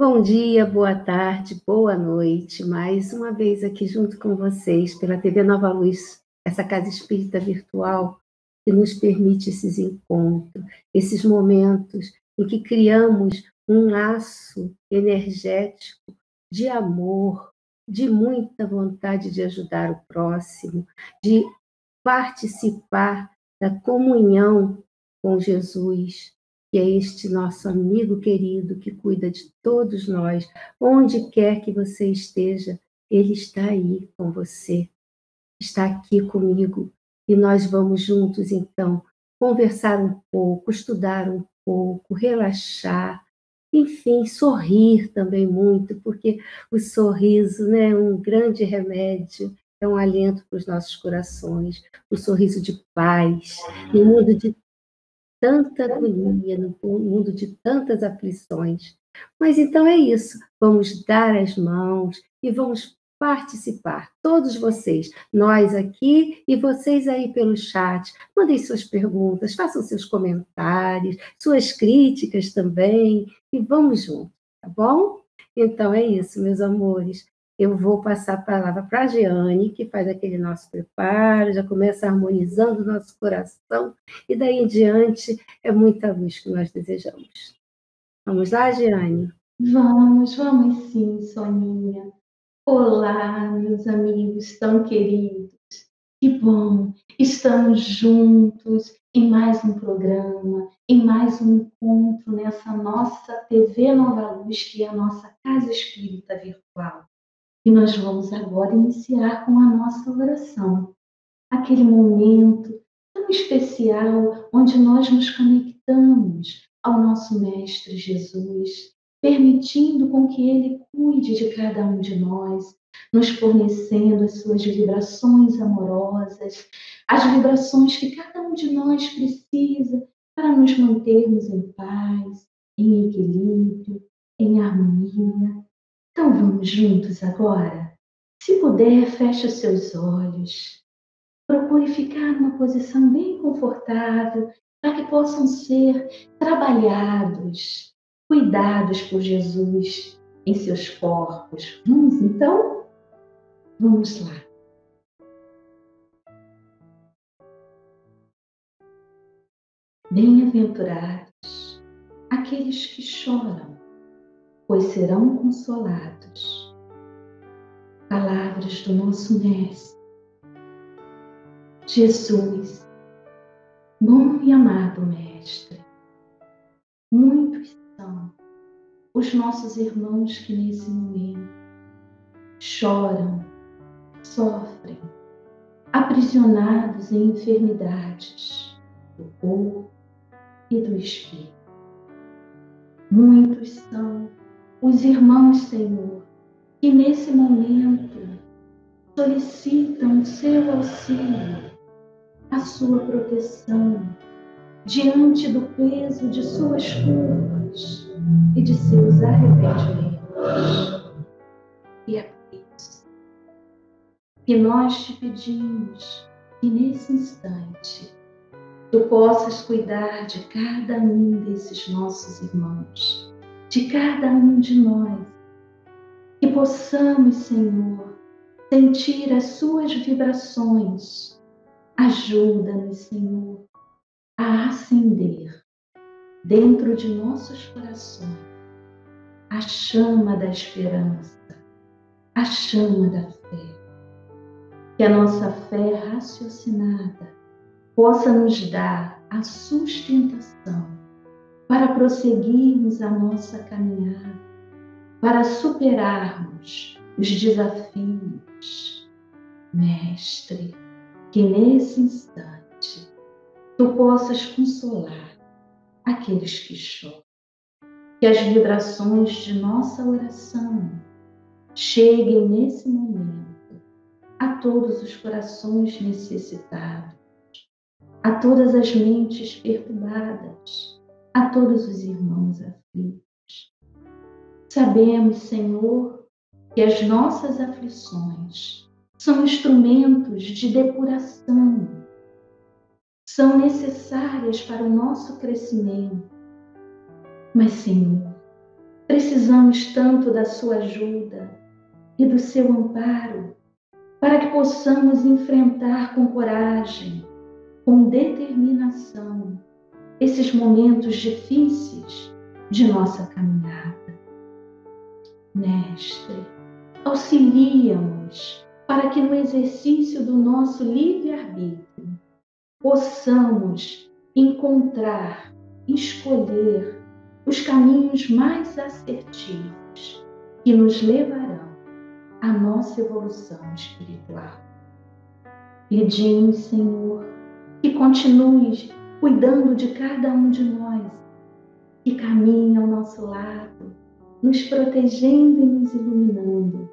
Bom dia, boa tarde, boa noite. Mais uma vez aqui junto com vocês pela TV Nova Luz, essa casa espírita virtual que nos permite esses encontros, esses momentos em que criamos um laço energético de amor, de muita vontade de ajudar o próximo, de participar da comunhão com Jesus, que é este nosso amigo querido que cuida de todos nós, onde quer que você esteja, ele está aí com você, está aqui comigo, e nós vamos juntos, então, conversar um pouco, estudar um pouco, relaxar, enfim, sorrir também muito, porque o sorriso, né, é um grande remédio, é um alento para os nossos corações, o sorriso de paz, no mundo de tanta agonia, no mundo de tantas aflições. Mas então é isso, vamos dar as mãos e vamos participar, todos vocês, nós aqui e vocês aí pelo chat. Mandem suas perguntas, façam seus comentários, suas críticas também, e vamos juntos, tá bom? Então é isso, meus amores. Eu vou passar a palavra para a Jeane, que faz aquele nosso preparo, já começa harmonizando o nosso coração, e daí em diante é muita luz que nós desejamos. Vamos lá, Jeane? Vamos sim, Soninha. Olá, meus amigos tão queridos. Que bom, estamos juntos em mais um programa, em mais um encontro nessa nossa TV Nova Luz, que é a nossa casa espírita virtual. E nós vamos agora iniciar com a nossa oração. Aquele momento tão especial onde nós nos conectamos ao nosso Mestre Jesus, permitindo com que Ele cuide de cada um de nós, nos fornecendo as suas vibrações amorosas, as vibrações que cada um de nós precisa para nos mantermos em paz, em equilíbrio, em harmonia. Então vamos juntos agora? Se puder, feche os seus olhos. Procure ficar numa posição bem confortável para que possam ser trabalhados, cuidados por Jesus em seus corpos. Vamos então? Vamos lá. Bem-aventurados aqueles que choram, pois serão consolados. Palavras do nosso Mestre. Jesus, bom e amado Mestre, muitos são os nossos irmãos que nesse momento choram, sofrem, aprisionados em enfermidades do corpo e do espírito. Muitos são os irmãos, Senhor, que nesse momento solicitam o seu auxílio, a sua proteção, diante do peso de suas culpas e de seus arrependimentos. E é por isso que nós te pedimos que nesse instante tu possas cuidar de cada um desses nossos irmãos, de cada um de nós, que possamos, Senhor, sentir as suas vibrações. Ajuda-nos, Senhor, a acender dentro de nossos corações a chama da esperança, a chama da fé. Que a nossa fé raciocinada possa nos dar a sustentação para prosseguirmos a nossa caminhada, para superarmos os desafios. Mestre, que nesse instante tu possas consolar aqueles que choram, que as vibrações de nossa oração cheguem nesse momento a todos os corações necessitados, a todas as mentes perturbadas, a todos os irmãos aflitos. Sabemos, Senhor, que as nossas aflições são instrumentos de depuração, são necessárias para o nosso crescimento. Mas, Senhor, Precisamos tanto da sua ajuda e do seu amparo para que possamos enfrentar com coragem, com determinação, esses momentos difíceis de nossa caminhada. Mestre, auxilia-nos para que no exercício do nosso livre-arbítrio possamos encontrar, escolher os caminhos mais assertivos que nos levarão à nossa evolução espiritual. Pedimos, Senhor, que continues cuidando de cada um de nós, que caminha ao nosso lado, nos protegendo e nos iluminando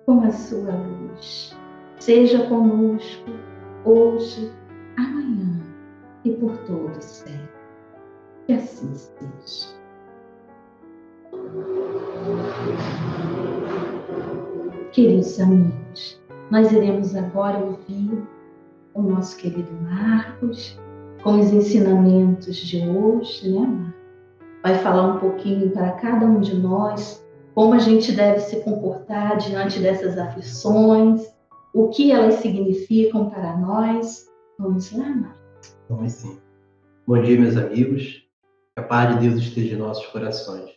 com a sua luz. Seja conosco hoje, amanhã e por todo sempre. Que assim seja. Queridos amigos, nós iremos agora ouvir o nosso querido Marcos com os ensinamentos de hoje, né, Marcos? Vai falar um pouquinho para cada um de nós como a gente deve se comportar diante dessas aflições, o que elas significam para nós. Vamos lá, Marcos? Vamos sim. Bom dia, meus amigos. Que a paz de Deus esteja em nossos corações.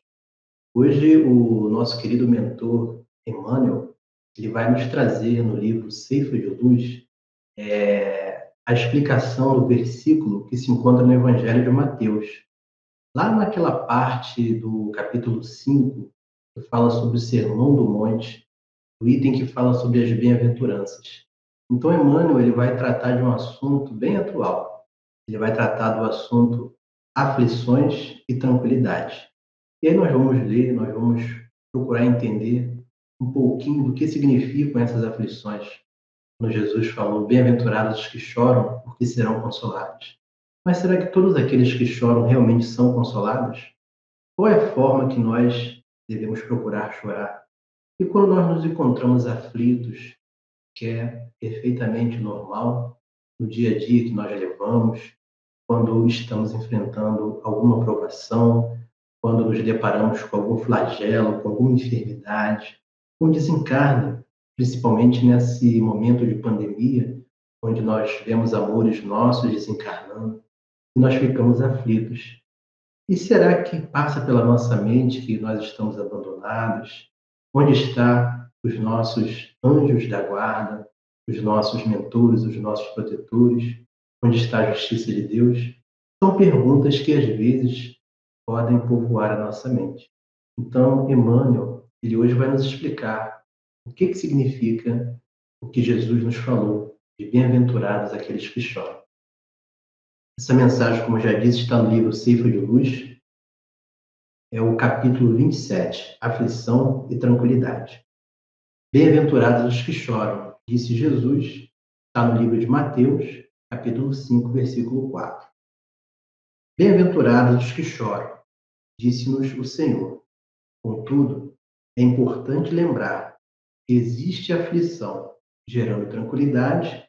Hoje, o nosso querido mentor, Emmanuel, ele vai nos trazer no livro Ceifa de Luz a explicação do versículo que se encontra no Evangelho de Mateus. Lá naquela parte do capítulo 5, que fala sobre o Sermão do Monte, o item que fala sobre as bem-aventuranças. Então, Emmanuel ele vai tratar de um assunto bem atual. Ele vai tratar do assunto aflições e tranquilidade. E aí nós vamos ler, nós vamos procurar entender um pouquinho do que significam essas aflições. Quando Jesus falou, bem-aventurados os que choram, porque serão consolados. Mas será que todos aqueles que choram realmente são consolados? Qual é a forma que nós devemos procurar chorar? E quando nós nos encontramos aflitos, que é perfeitamente normal, no dia a dia que nós levamos, quando estamos enfrentando alguma provação, quando nos deparamos com algum flagelo, com alguma enfermidade, com desencarne, principalmente nesse momento de pandemia, onde nós vemos amores nossos desencarnando, e nós ficamos aflitos. E será que passa pela nossa mente que nós estamos abandonados? Onde estão os nossos anjos da guarda, os nossos mentores, os nossos protetores? Onde está a justiça de Deus? São perguntas que às vezes podem povoar a nossa mente. Então, Emmanuel, ele hoje vai nos explicar o que significa o que Jesus nos falou, de bem-aventurados aqueles que choram. Essa mensagem, como eu já disse, está no livro Ceifa de Luz, é o capítulo 27, Aflição e Tranquilidade. Bem-aventurados os que choram, disse Jesus, está no livro de Mateus, capítulo 5, versículo 4. Bem-aventurados os que choram, disse-nos o Senhor. Contudo, é importante lembrar que existe aflição gerando tranquilidade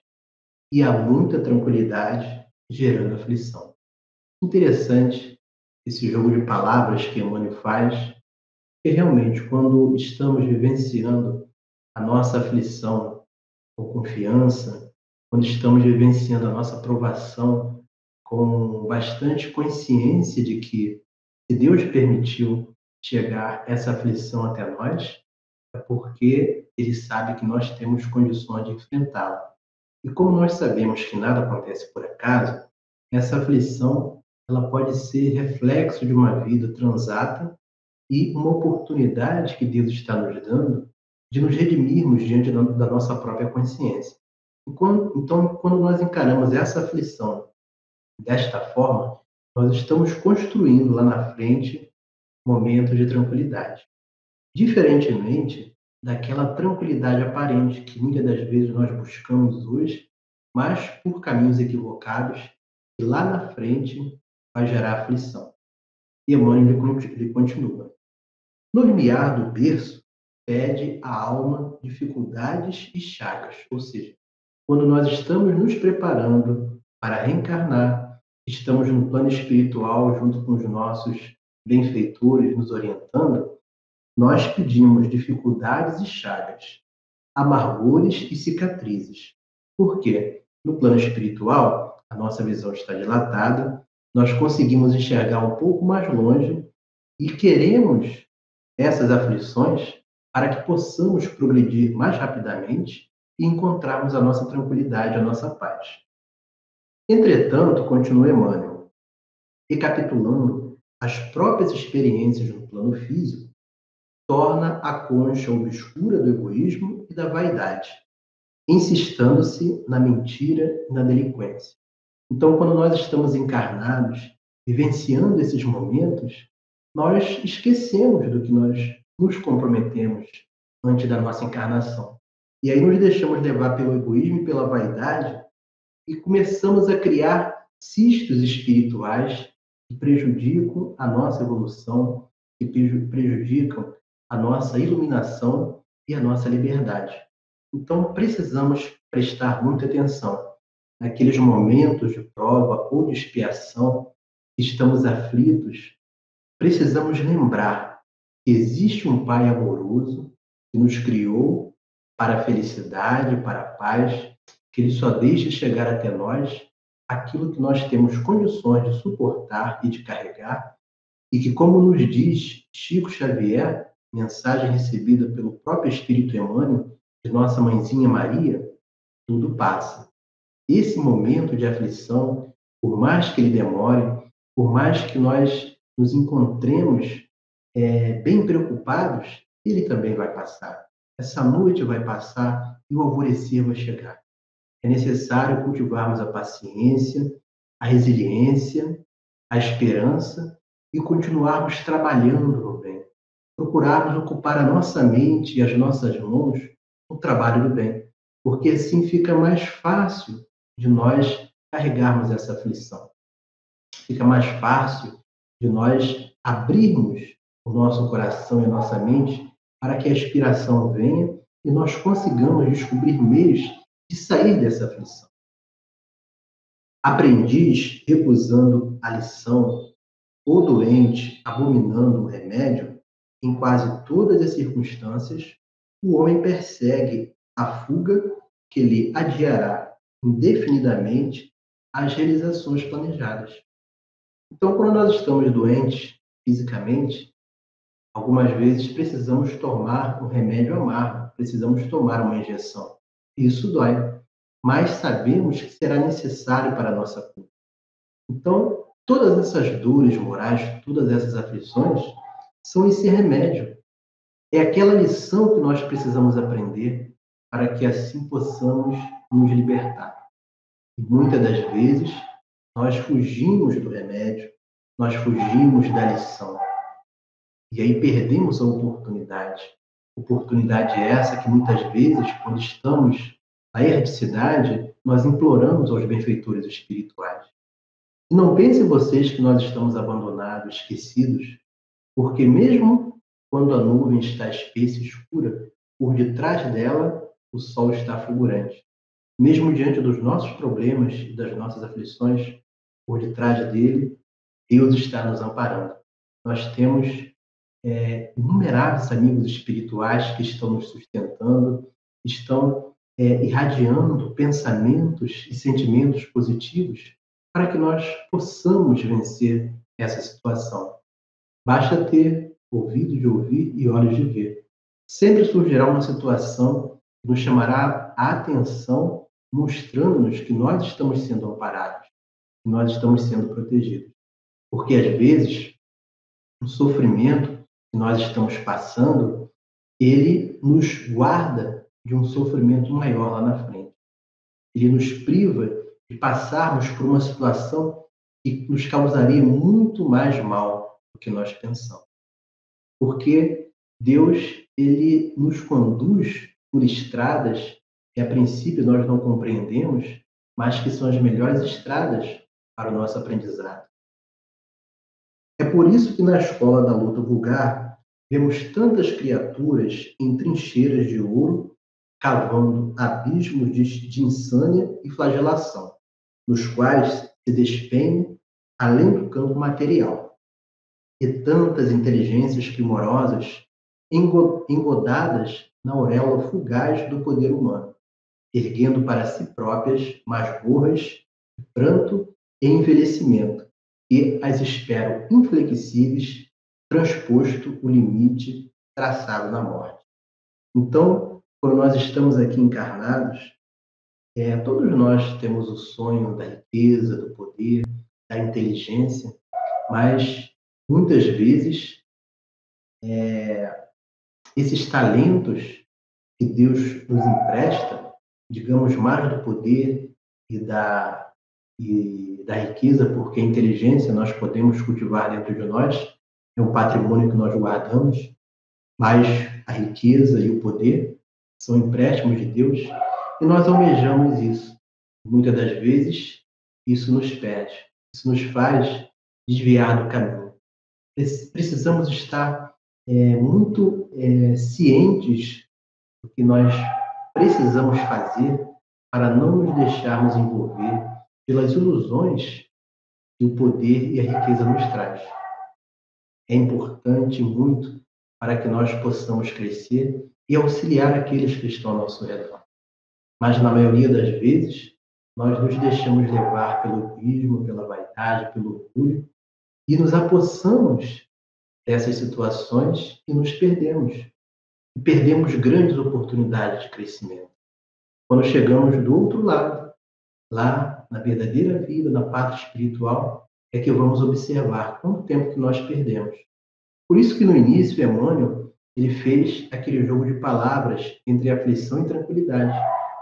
e há muita tranquilidade gerando aflição. Interessante esse jogo de palavras que Emmanuel faz, porque realmente quando estamos vivenciando a nossa aflição com confiança, quando estamos vivenciando a nossa provação com bastante consciência de que, se Deus permitiu chegar essa aflição até nós, é porque Ele sabe que nós temos condições de enfrentá-la. E como nós sabemos que nada acontece por acaso, essa aflição ela pode ser reflexo de uma vida transata e uma oportunidade que Deus está nos dando de nos redimirmos diante da nossa própria consciência. Então, quando nós encaramos essa aflição desta forma, nós estamos construindo lá na frente momentos de tranquilidade. Diferentemente daquela tranquilidade aparente que muitas das vezes nós buscamos hoje, mas por caminhos equivocados, e lá na frente vai gerar aflição. E Emmanuel ele continua. No limiar do berço, pede a alma dificuldades e chagas, ou seja, quando nós estamos nos preparando para reencarnar, estamos no plano espiritual junto com os nossos benfeitores nos orientando, nós pedimos dificuldades e chagas, amargores e cicatrizes. Por quê? No plano espiritual, a nossa visão está dilatada, nós conseguimos enxergar um pouco mais longe e queremos essas aflições para que possamos progredir mais rapidamente e encontrarmos a nossa tranquilidade, a nossa paz. Entretanto, continua Emmanuel, recapitulando as próprias experiências no plano físico, torna a concha obscura do egoísmo e da vaidade, insistando-se na mentira e na delinquência. Então, quando nós estamos encarnados, vivenciando esses momentos, nós esquecemos do que nós nos comprometemos antes da nossa encarnação. E aí nos deixamos levar pelo egoísmo e pela vaidade e começamos a criar cistos espirituais que prejudicam a nossa evolução, que prejudicam a nossa iluminação e a nossa liberdade. Então, precisamos prestar muita atenção naqueles momentos de prova ou de expiação que estamos aflitos. Precisamos lembrar que existe um Pai amoroso que nos criou para a felicidade, para a paz, que Ele só deixa chegar até nós aquilo que nós temos condições de suportar e de carregar, e que, como nos diz Chico Xavier, mensagem recebida pelo próprio Espírito Emmanuel, de nossa mãezinha Maria, tudo passa. Esse momento de aflição, por mais que ele demore, por mais que nós nos encontremos bem preocupados, ele também vai passar. Essa noite vai passar e o alvorecer vai chegar. É necessário cultivarmos a paciência, a resiliência, a esperança e continuarmos trabalhando no bem. Procurarmos ocupar a nossa mente e as nossas mãos no trabalho do bem, porque assim fica mais fácil de nós carregarmos essa aflição. Fica mais fácil de nós abrirmos o nosso coração e a nossa mente para que a inspiração venha e nós consigamos descobrir meios de sair dessa aflição. Aprendiz recusando a lição ou doente abominando o remédio, em quase todas as circunstâncias, o homem persegue a fuga que lhe adiará indefinidamente as realizações planejadas. Então, quando nós estamos doentes fisicamente, algumas vezes precisamos tomar um remédio amargo, precisamos tomar uma injeção. Isso dói, mas sabemos que será necessário para a nossa cura. Então, todas essas dores morais, todas essas aflições, são esse remédio. É aquela lição que nós precisamos aprender para que assim possamos nos libertar. E muitas das vezes, nós fugimos do remédio, nós fugimos da lição. E aí perdemos a oportunidade. Oportunidade essa que muitas vezes, quando estamos na erradicidade, nós imploramos aos benfeitores espirituais. E não pensem vocês que nós estamos abandonados, esquecidos, porque mesmo quando a nuvem está espessa e escura, por detrás dela o sol está fulgurante. Mesmo diante dos nossos problemas e das nossas aflições, por detrás dele, Deus está nos amparando. Nós temos inumeráveis amigos espirituais que estão nos sustentando, estão irradiando pensamentos e sentimentos positivos para que nós possamos vencer essa situação. Basta ter ouvido de ouvir e olhos de ver. Sempre surgirá uma situação que nos chamará a atenção, mostrando-nos que nós estamos sendo amparados, que nós estamos sendo protegidos. Porque, às vezes, o sofrimento que nós estamos passando, ele nos guarda de um sofrimento maior lá na frente. Ele nos priva de passarmos por uma situação que nos causaria muito mais mal do que nós pensamos. Porque Deus, ele nos conduz por estradas que a princípio nós não compreendemos, mas que são as melhores estradas para o nosso aprendizado. É por isso que na escola da luta vulgar vemos tantas criaturas em trincheiras de ouro, cavando abismos de insânia e flagelação, nos quais se despenham além do campo material. E tantas inteligências primorosas engodadas na auréola fugaz do poder humano, erguendo para si próprias masmorras, pranto e envelhecimento, que as esperam inflexíveis, transposto o limite traçado na morte. Então, quando nós estamos aqui encarnados, todos nós temos o sonho da riqueza, do poder, da inteligência, mas muitas vezes esses talentos que Deus nos empresta, digamos, mais do poder e da riqueza, porque a inteligência nós podemos cultivar dentro de nós, é um patrimônio que nós guardamos, mas a riqueza e o poder são empréstimos de Deus e nós almejamos isso. Muitas das vezes, isso nos perde, isso nos faz desviar do caminho. Precisamos estar muito cientes do que nós precisamos fazer para não nos deixarmos envolver pelas ilusões que o poder e a riqueza nos traz. É importante muito para que nós possamos crescer e auxiliar aqueles que estão ao nosso redor. Mas, na maioria das vezes, nós nos deixamos levar pelo egoísmo, pela vaidade, pelo orgulho e nos apossamos dessas situações e nos perdemos. E perdemos grandes oportunidades de crescimento. Quando chegamos do outro lado, lá na verdadeira vida, na parte espiritual, é que vamos observar quanto tempo que nós perdemos. Por isso que no início, Emmanuel, ele fez aquele jogo de palavras entre aflição e tranquilidade.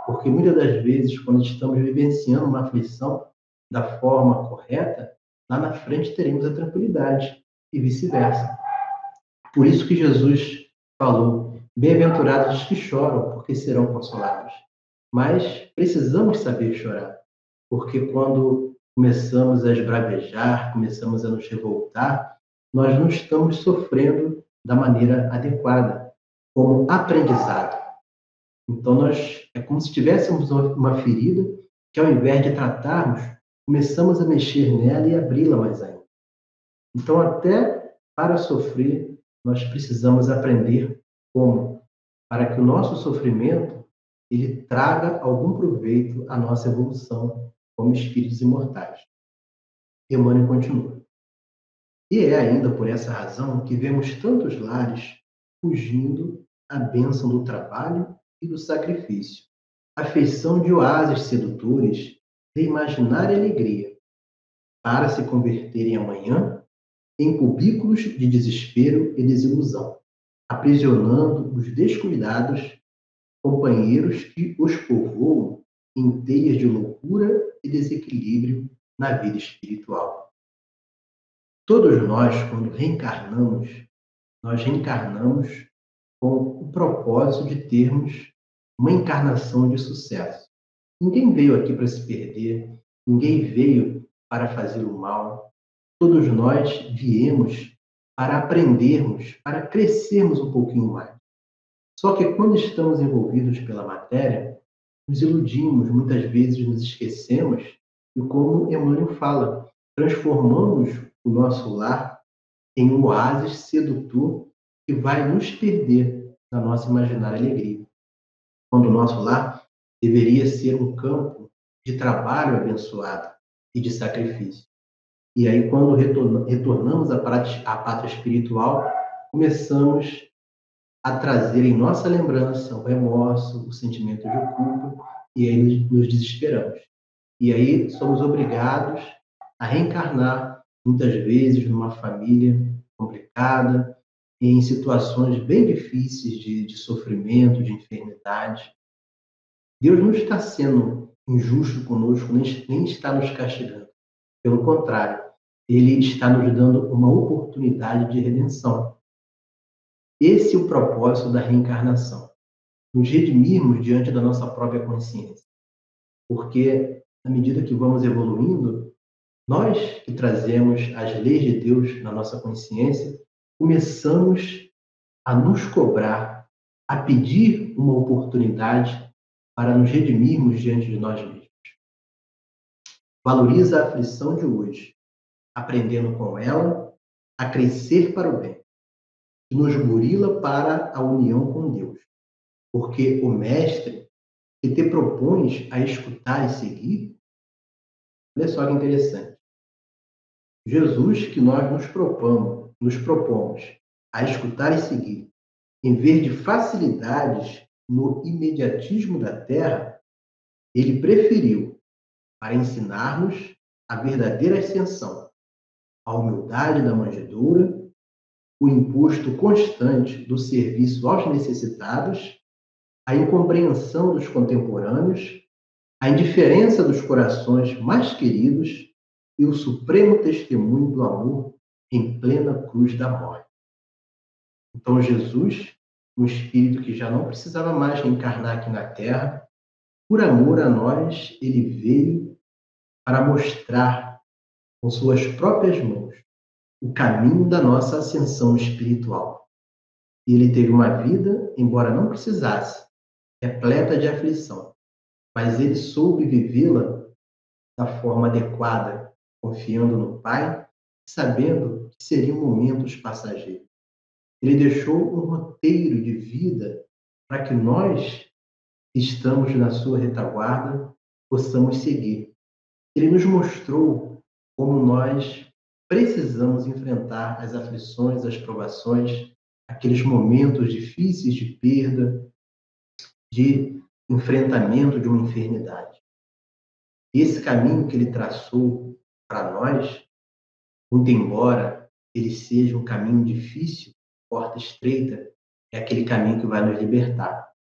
Porque muitas das vezes, quando estamos vivenciando uma aflição da forma correta, lá na frente teremos a tranquilidade e vice-versa. Por isso que Jesus falou: bem-aventurados os que choram, porque serão consolados. Mas precisamos saber chorar, porque quando começamos a esbravejar, começamos a nos revoltar, nós não estamos sofrendo da maneira adequada, como aprendizado. Então, é como se tivéssemos uma ferida que, ao invés de tratarmos, começamos a mexer nela e abri-la mais ainda. Então, até para sofrer, nós precisamos aprender como, para que o nosso sofrimento ele traga algum proveito à nossa evolução como espíritos imortais. Emmanuel continua. E é ainda por essa razão que vemos tantos lares fugindo à bênção do trabalho e do sacrifício, a feição de oásis sedutores de imaginária alegria, para se converterem amanhã em cubículos de desespero e desilusão, aprisionando os descuidados companheiros que os povoam em teias de loucura e desequilíbrio na vida espiritual. Todos nós, quando reencarnamos, nós reencarnamos com o propósito de termos uma encarnação de sucesso. Ninguém veio aqui para se perder, ninguém veio para fazer o mal. Todos nós viemos para aprendermos, para crescermos um pouquinho mais. Só que quando estamos envolvidos pela matéria, nos iludimos, muitas vezes nos esquecemos e, como Emmanuel fala, transformamos o nosso lar em um oásis sedutor que vai nos perder na nossa imaginária alegria. Quando o nosso lar deveria ser um campo de trabalho abençoado e de sacrifício. E aí, quando retornamos à pátria espiritual, começamos a trazer em nossa lembrança o remorso, o sentimento de culpa, e aí nos desesperamos. E aí somos obrigados a reencarnar, muitas vezes, numa família complicada, em situações bem difíceis de sofrimento, de enfermidade. Deus não está sendo injusto conosco, nem está nos castigando. Pelo contrário, Ele está nos dando uma oportunidade de redenção. Esse é o propósito da reencarnação. Nos redimirmos diante da nossa própria consciência. Porque, à medida que vamos evoluindo, nós que trazemos as leis de Deus na nossa consciência, começamos a nos cobrar, a pedir uma oportunidade para nos redimirmos diante de nós mesmos. Valoriza a aflição de hoje, aprendendo com ela a crescer para o bem. que nos burila para a união com Deus. Porque o Mestre que te propões a escutar e seguir, olha só que interessante. Jesus que nós nos propomos a escutar e seguir, em vez de facilidades no imediatismo da terra, ele preferiu para ensinar-nos a verdadeira ascensão, a humildade da manjedoura, o imposto constante do serviço aos necessitados, a incompreensão dos contemporâneos, a indiferença dos corações mais queridos e o supremo testemunho do amor em plena cruz da morte. Então Jesus, um espírito que já não precisava mais reencarnar aqui na Terra, por amor a nós, ele veio para mostrar com suas próprias mãos o caminho da nossa ascensão espiritual. Ele teve uma vida, embora não precisasse, repleta de aflição, mas ele soube vivê-la da forma adequada, confiando no Pai, sabendo que seriam momentos passageiros. Ele deixou um roteiro de vida para que nós, que estamos na sua retaguarda, possamos seguir. Ele nos mostrou como nós precisamos enfrentar as aflições, as provações, aqueles momentos difíceis de perda, de enfrentamento de uma enfermidade. Esse caminho que ele traçou para nós, muito embora ele seja um caminho difícil, porta estreita, é aquele caminho que vai nos libertar.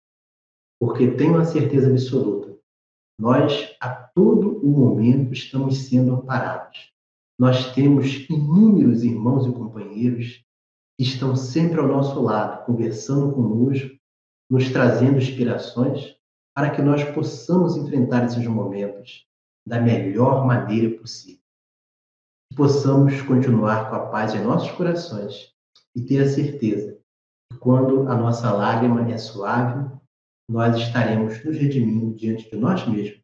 Porque tenho uma certeza absoluta, nós a todo o momento estamos sendo amparados. Nós temos inúmeros irmãos e companheiros que estão sempre ao nosso lado, conversando conosco, nos trazendo inspirações para que nós possamos enfrentar esses momentos da melhor maneira possível. Que possamos continuar com a paz em nossos corações e ter a certeza que quando a nossa lágrima é suave, nós estaremos nos redimindo diante de nós mesmos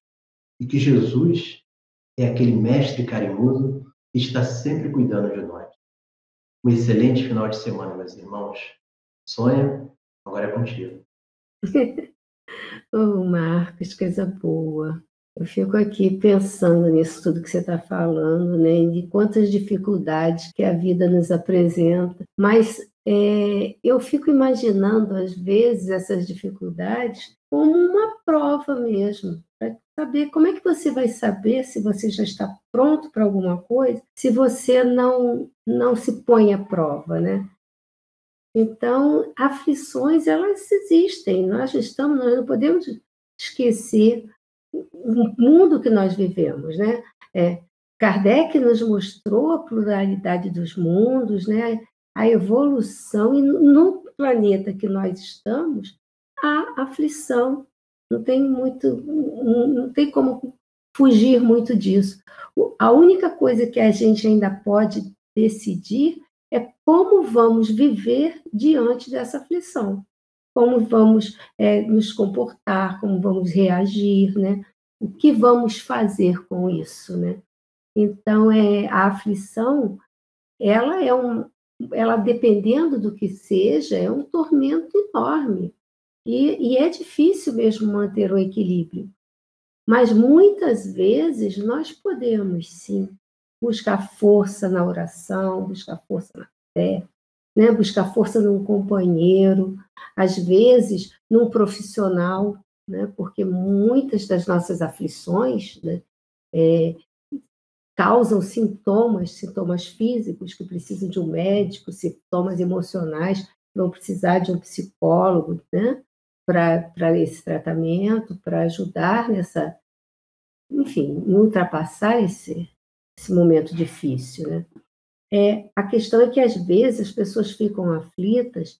e que Jesus é aquele mestre carinhoso que está sempre cuidando de nós. Um excelente final de semana, meus irmãos. Sônia, agora é contigo. Oh, Marcos, coisa boa. Eu fico aqui pensando nisso tudo que você está falando, né? De quantas dificuldades que a vida nos apresenta. Mas eu fico imaginando, às vezes, essas dificuldades como uma prova mesmo, para saber como é que você vai saber se você já está pronto para alguma coisa, se você não se põe à prova, né? Então, aflições, elas existem, nós não podemos esquecer o mundo que nós vivemos, né? Kardec nos mostrou a pluralidade dos mundos, né? A evolução, e no planeta que nós estamos, há aflição, não tem como fugir muito disso. A única coisa que a gente ainda pode decidir é como vamos viver diante dessa aflição, como vamos nos comportar, como vamos reagir, né? O que vamos fazer com isso, né? Então, a aflição, ela dependendo do que seja, é um tormento enorme. E é difícil mesmo manter o equilíbrio. Mas muitas vezes nós podemos, sim, buscar força na oração, buscar força na fé, né? Buscar força num companheiro, às vezes num profissional, né? Porque muitas das nossas aflições, né, causam sintomas físicos que precisam de um médico, sintomas emocionais vão precisar de um psicólogo, né? Para esse tratamento, para ajudar enfim, ultrapassar esse momento difícil, né? A questão é que, às vezes, as pessoas ficam aflitas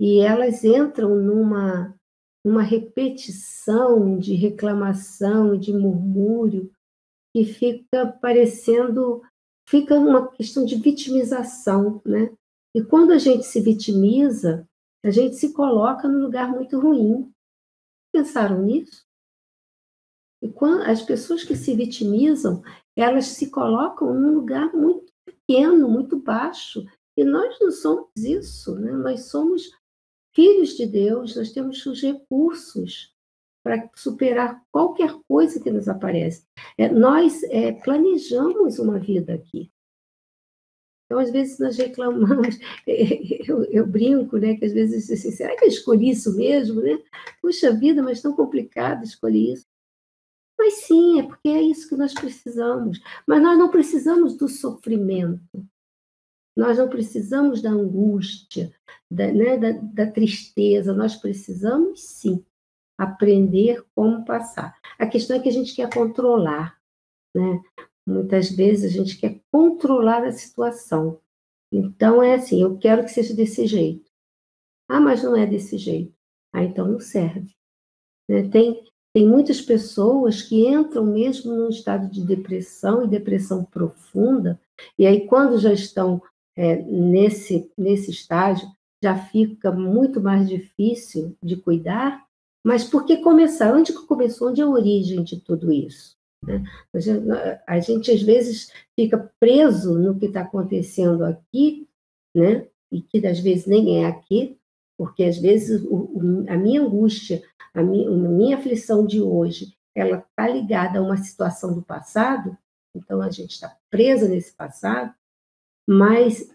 e elas entram numa repetição de reclamação, de murmúrio, que fica uma questão de vitimização, né? E quando a gente se vitimiza, a gente se coloca num lugar muito ruim. Pensaram nisso? E quando as pessoas que se vitimizam, elas se colocam num lugar muito pequeno, muito baixo. E nós não somos isso, né? Nós somos filhos de Deus, nós temos os recursos para superar qualquer coisa que nos aparece. Nós planejamos uma vida aqui. Então, às vezes, nós reclamamos, eu brinco, né, que às vezes, assim, será que eu escolhi isso mesmo, né? Puxa vida, mas tão complicado escolher isso. Mas sim, é porque é isso que nós precisamos. Mas nós não precisamos do sofrimento. Nós não precisamos da angústia, da tristeza. Nós precisamos, sim, aprender como passar. A questão é que a gente quer controlar, né? Muitas vezes a gente quer controlar a situação. Então, é assim, eu quero que seja desse jeito. Ah, mas não é desse jeito. Ah, então não serve. Né? Tem muitas pessoas que entram mesmo num estado de depressão, e depressão profunda, e aí quando já estão nesse estágio, já fica muito mais difícil de cuidar, mas por que começar? Onde que começou? Onde é a origem de tudo isso? Né? A gente, às vezes, fica preso no que está acontecendo aqui, né? E que, às vezes, nem é aqui, porque, às vezes, a minha angústia, a minha aflição de hoje, ela está ligada a uma situação do passado, então a gente está presa nesse passado, mas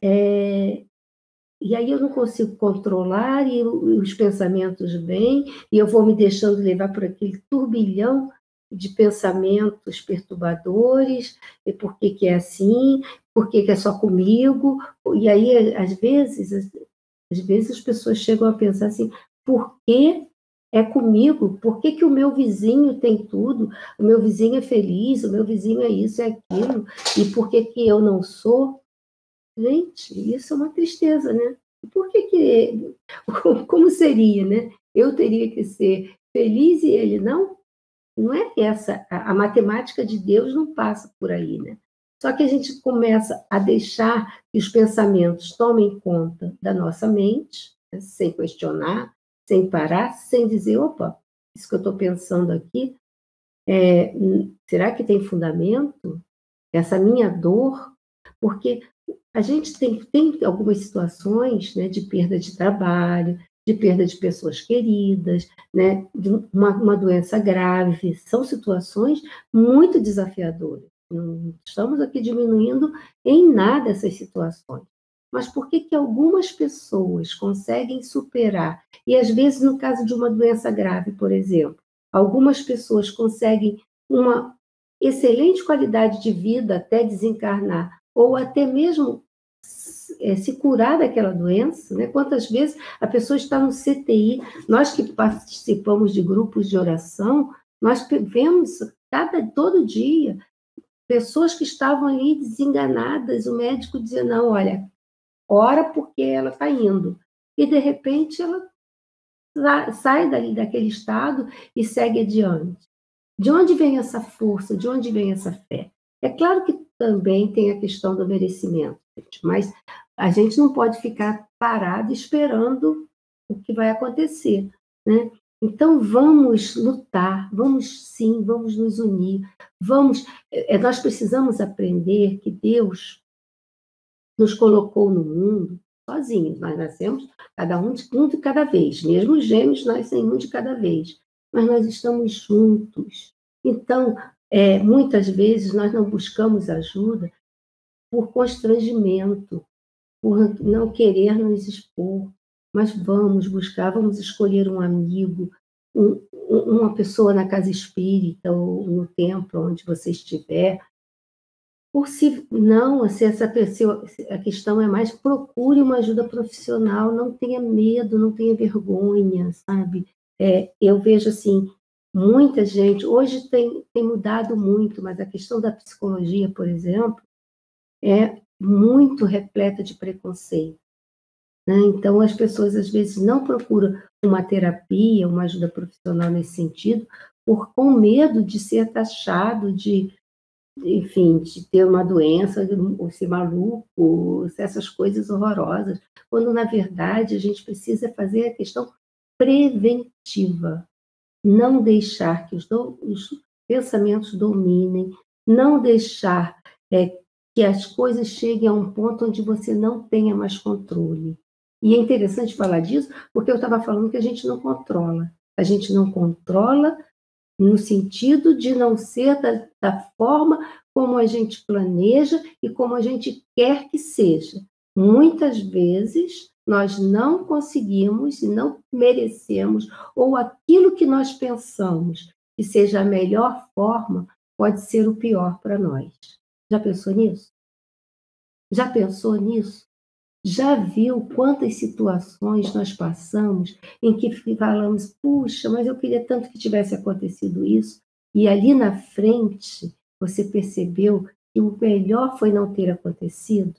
e aí eu não consigo controlar, e os pensamentos vêm, e eu vou me deixando levar por aquele turbilhão de pensamentos perturbadores, e por que que é assim, por que que é só comigo, e aí, às vezes as pessoas chegam a pensar assim, por que é comigo? Por que que o meu vizinho tem tudo? O meu vizinho é feliz, o meu vizinho é isso, é aquilo, e por que que eu não sou? Gente, isso é uma tristeza, né? Por que como seria, né? Eu teria que ser feliz e ele não? Não é essa, a matemática de Deus não passa por aí, né? Só que a gente começa a deixar que os pensamentos tomem conta da nossa mente, né? Sem questionar, sem parar, sem dizer, opa, isso que eu estou pensando aqui, será que tem fundamento? Essa minha dor? Porque a gente tem algumas situações, né, de perda de trabalho, de perda de pessoas queridas, né, de uma doença grave. São situações muito desafiadoras. Não estamos aqui diminuindo em nada essas situações. Mas por que que algumas pessoas conseguem superar? E, às vezes, no caso de uma doença grave, por exemplo, algumas pessoas conseguem uma excelente qualidade de vida até desencarnar, ou até mesmo se curar daquela doença, né? Quantas vezes a pessoa está no CTI, nós que participamos de grupos de oração, nós vemos todo dia pessoas que estavam ali desenganadas, o médico dizia, não, olha, ora porque ela está indo, e de repente ela sai daquele estado e segue adiante. De onde vem essa força? De onde vem essa fé? É claro que também tem a questão do merecimento, mas a gente não pode ficar parado esperando o que vai acontecer, né? Então vamos lutar, vamos sim, vamos nos unir, nós precisamos aprender que Deus nos colocou no mundo sozinhos, nós nascemos cada um de cada vez, mesmo os gêmeos nascem um de cada vez, mas nós estamos juntos. Então, muitas vezes nós não buscamos ajuda por constrangimento, por não querer nos expor, mas vamos buscar, vamos escolher um amigo, uma pessoa na casa espírita ou no templo onde você estiver. Ou se não, se essa pessoa, a questão é mais, procure uma ajuda profissional, não tenha medo, não tenha vergonha, sabe? Eu vejo assim, muita gente, hoje tem mudado muito, mas a questão da psicologia, por exemplo, é muito repleta de preconceito, né? Então, as pessoas às vezes não procuram uma terapia, uma ajuda profissional nesse sentido, com medo de ser taxado enfim, de ter uma doença, ou ser maluco, essas coisas horrorosas, quando, na verdade, a gente precisa fazer a questão preventiva, não deixar que os pensamentos dominem, não deixar que as coisas cheguem a um ponto onde você não tenha mais controle. E é interessante falar disso, porque eu estava falando que a gente não controla. A gente não controla no sentido de não ser da forma como a gente planeja e como a gente quer que seja. Muitas vezes nós não conseguimos e não merecemos, ou aquilo que nós pensamos que seja a melhor forma, pode ser o pior para nós. Já pensou nisso? Já pensou nisso? Já viu quantas situações nós passamos em que falamos, puxa, mas eu queria tanto que tivesse acontecido isso, e ali na frente você percebeu que o melhor foi não ter acontecido?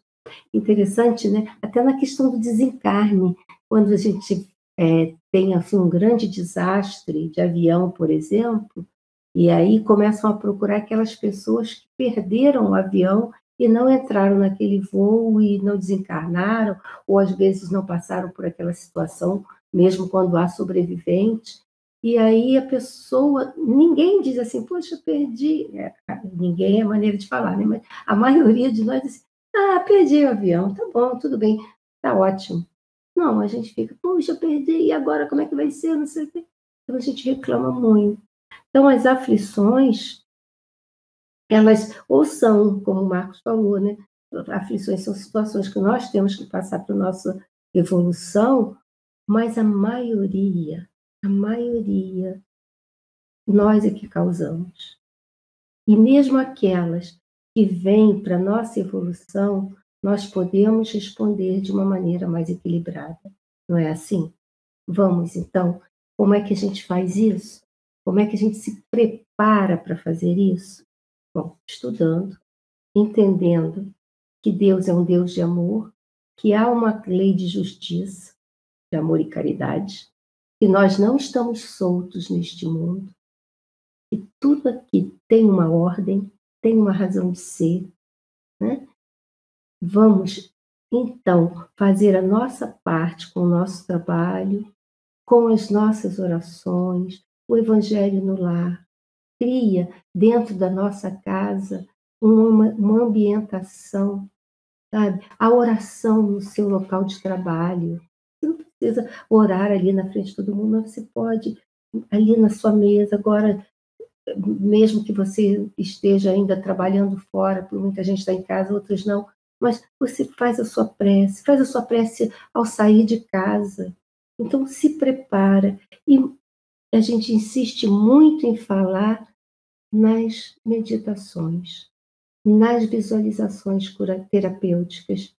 Interessante, né? Até na questão do desencarne, quando a gente tem assim, um grande desastre de avião, por exemplo, e aí começam a procurar aquelas pessoas que perderam o avião e não entraram naquele voo e não desencarnaram, ou às vezes não passaram por aquela situação, mesmo quando há sobrevivente. E aí a pessoa, ninguém diz assim, poxa, perdi. Ninguém é maneira de falar, né? Mas a maioria de nós diz assim, ah, perdi o avião, tá bom, tudo bem, tá ótimo. Não, a gente fica, poxa, perdi, e agora como é que vai ser? Não sei o quê. Então a gente reclama muito. Então as aflições, elas ou são, como o Marcos falou, né? Aflições são situações que nós temos que passar para a nossa evolução, mas a maioria, nós é que causamos. E mesmo aquelas que vêm para a nossa evolução, nós podemos responder de uma maneira mais equilibrada. Não é assim? Vamos, então, como é que a gente faz isso? Como é que a gente se prepara para fazer isso? Bom, estudando, entendendo que Deus é um Deus de amor, que há uma lei de justiça, de amor e caridade, que nós não estamos soltos neste mundo, que tudo aqui tem uma ordem, tem uma razão de ser, né? Vamos, então, fazer a nossa parte com o nosso trabalho, com as nossas orações, o Evangelho no lar. Cria dentro da nossa casa uma ambientação, sabe? A oração no seu local de trabalho. Você não precisa orar ali na frente de todo mundo, mas você pode ali na sua mesa. Agora, mesmo que você esteja ainda trabalhando fora, por muita gente está em casa, outros não, mas você faz a sua prece ao sair de casa. Então, se prepara. E a gente insiste muito em falar nas meditações, nas visualizações terapêuticas,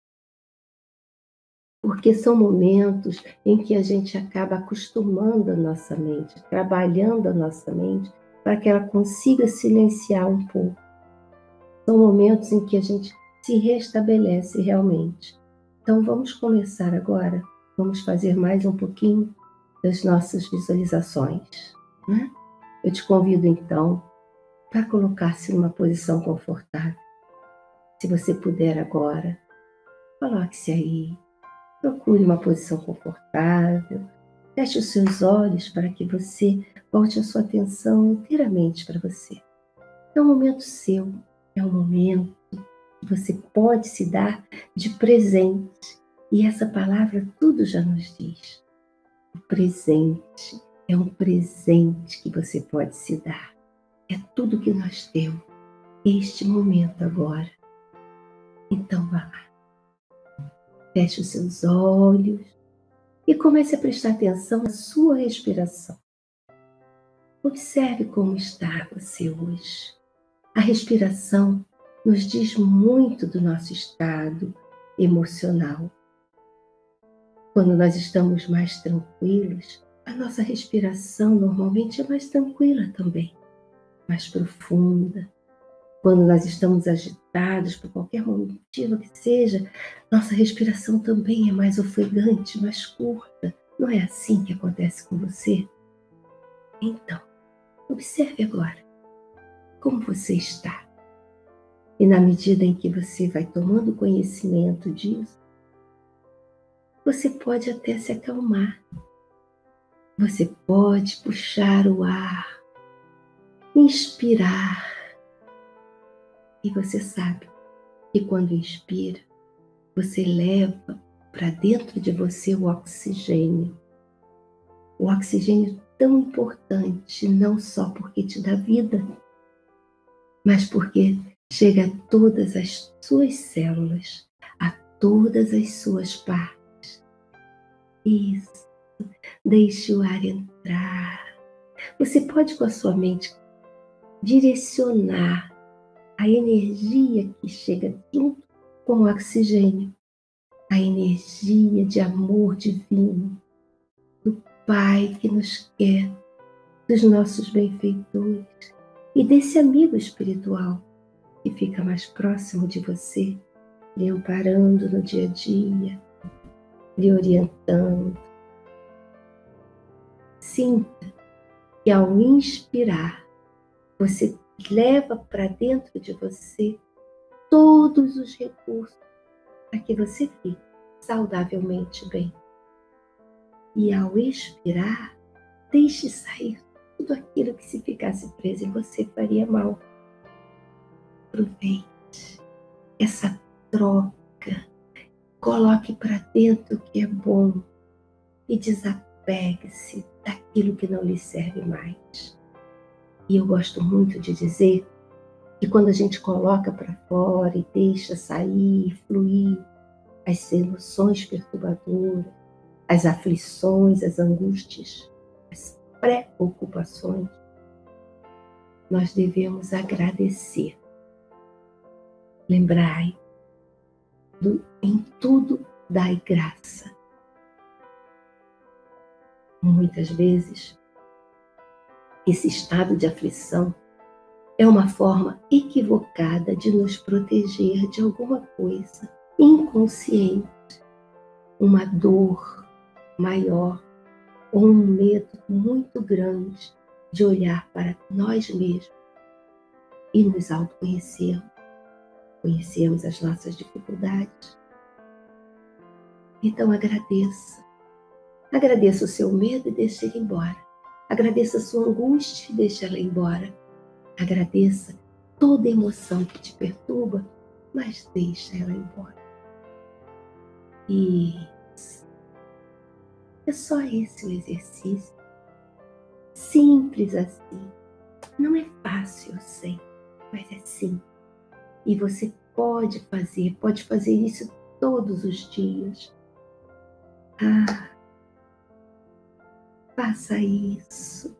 porque são momentos em que a gente acaba acostumando a nossa mente, trabalhando a nossa mente, para que ela consiga silenciar um pouco. São momentos em que a gente se restabelece realmente. Então vamos começar agora, vamos fazer mais um pouquinho das nossas visualizações, né? Eu te convido então para colocar-se numa posição confortável. Se você puder agora, coloque-se aí, procure uma posição confortável, feche os seus olhos para que você volte a sua atenção inteiramente para você. É um momento seu, é um momento que você pode se dar de presente. E essa palavra tudo já nos diz. O presente é um presente que você pode se dar. É tudo que nós temos, este momento agora. Então vá lá, feche os seus olhos e comece a prestar atenção na sua respiração. Observe como está você hoje. A respiração nos diz muito do nosso estado emocional. Quando nós estamos mais tranquilos, a nossa respiração normalmente é mais tranquila também, mais profunda. Quando nós estamos agitados por qualquer motivo que seja, nossa respiração também é mais ofegante, mais curta. Não é assim que acontece com você? Então, observe agora como você está. E na medida em que você vai tomando conhecimento disso, você pode até se acalmar. Você pode puxar o ar, inspirar. E você sabe E quando inspira, você leva para dentro de você o oxigênio. O oxigênio tão importante, não só porque te dá vida, mas porque chega a todas as suas células, a todas as suas partes. Isso. Deixe o ar entrar. Você pode, com a sua mente, direcionar a energia que chega junto com o oxigênio, a energia de amor divino, do Pai que nos quer, dos nossos benfeitores e desse amigo espiritual que fica mais próximo de você, lhe amparando no dia a dia, lhe orientando. Sinta que ao inspirar, você leva para dentro de você todos os recursos para que você fique saudavelmente bem. E ao expirar, deixe sair tudo aquilo que, se ficasse preso em você, faria mal. Aproveite essa troca, coloque para dentro o que é bom e desapegue-se daquilo que não lhe serve mais. E eu gosto muito de dizer que quando a gente coloca para fora e deixa sair, fluir as emoções perturbadoras, as aflições, as angústias, as preocupações, nós devemos agradecer. Lembrai, em tudo dai graça. Muitas vezes, esse estado de aflição é uma forma equivocada de nos proteger de alguma coisa inconsciente, uma dor maior ou um medo muito grande de olhar para nós mesmos e nos autoconhecermos, conhecermos as nossas dificuldades. Então agradeça. Agradeça o seu medo e deixe ele embora. Agradeça a sua angústia e deixe ela embora. Agradeça toda emoção que te perturba, mas deixa ela embora. Isso. É só esse o exercício. Simples assim. Não é fácil, eu sei, mas é simples. E você pode fazer isso todos os dias. Faça isso.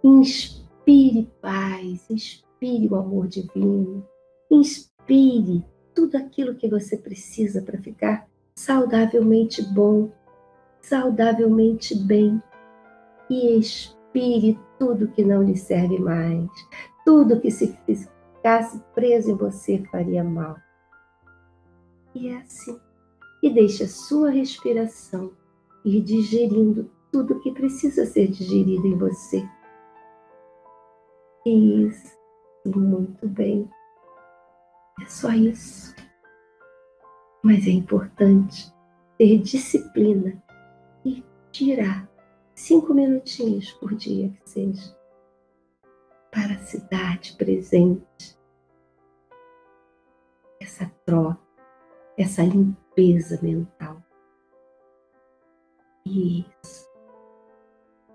Inspire paz, inspire o amor divino, inspire tudo aquilo que você precisa para ficar saudavelmente bom, saudavelmente bem, e expire tudo que não lhe serve mais, tudo que, se ficasse preso em você, faria mal. E é assim. E deixe a sua respiração ir digerindo tudo que precisa ser digerido em você. Isso, muito bem. É só isso. Mas é importante ter disciplina e tirar 5 minutinhos por dia que seja para se dar de presente essa troca, essa limpeza mental. Isso.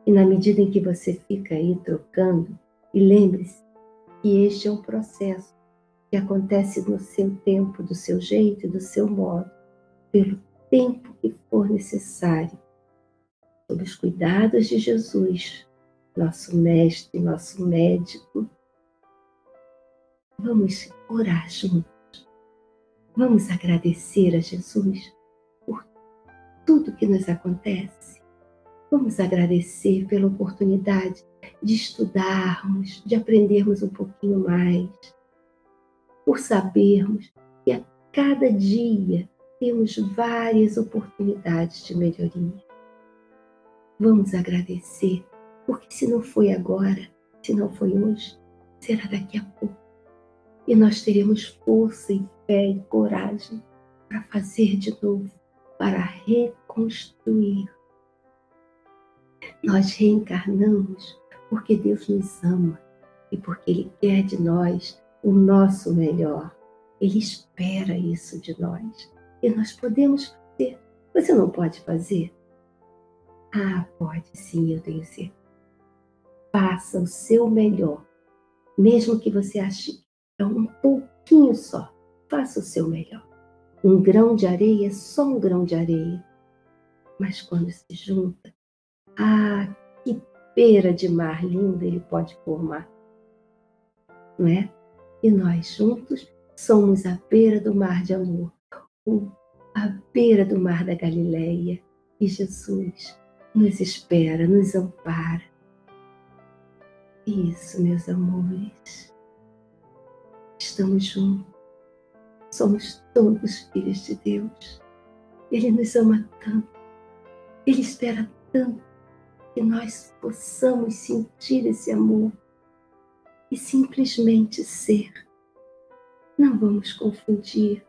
E na medida em que você fica aí trocando, e lembre-se que este é um processo que acontece no seu tempo, do seu jeito e do seu modo, pelo tempo que for necessário, sob os cuidados de Jesus, nosso mestre, nosso médico. Vamos orar juntos. Vamos agradecer a Jesus por tudo que nos acontece. Vamos agradecer pela oportunidade de estudarmos, de aprendermos um pouquinho mais, por sabermos que a cada dia temos várias oportunidades de melhoria. Vamos agradecer, porque se não foi agora, se não foi hoje, será daqui a pouco. E nós teremos força e fé e coragem para fazer de novo, para reconstruir. Nós reencarnamos porque Deus nos ama e porque Ele quer de nós o nosso melhor. Ele espera isso de nós. E nós podemos fazer. Você não pode fazer? Ah, pode sim, eu tenho certeza. Faça o seu melhor. Mesmo que você ache que é um pouquinho só. Faça o seu melhor. Um grão de areia é só um grão de areia. Mas quando se junta, que pera de mar linda ele pode formar. Não é? E nós juntos somos a beira do mar de amor, a beira do mar da Galileia. E Jesus nos espera, nos ampara. Isso, meus amores. Estamos juntos. Somos todos filhos de Deus. Ele nos ama tanto. Ele espera tanto que nós possamos sentir esse amor e simplesmente ser. Não vamos confundir,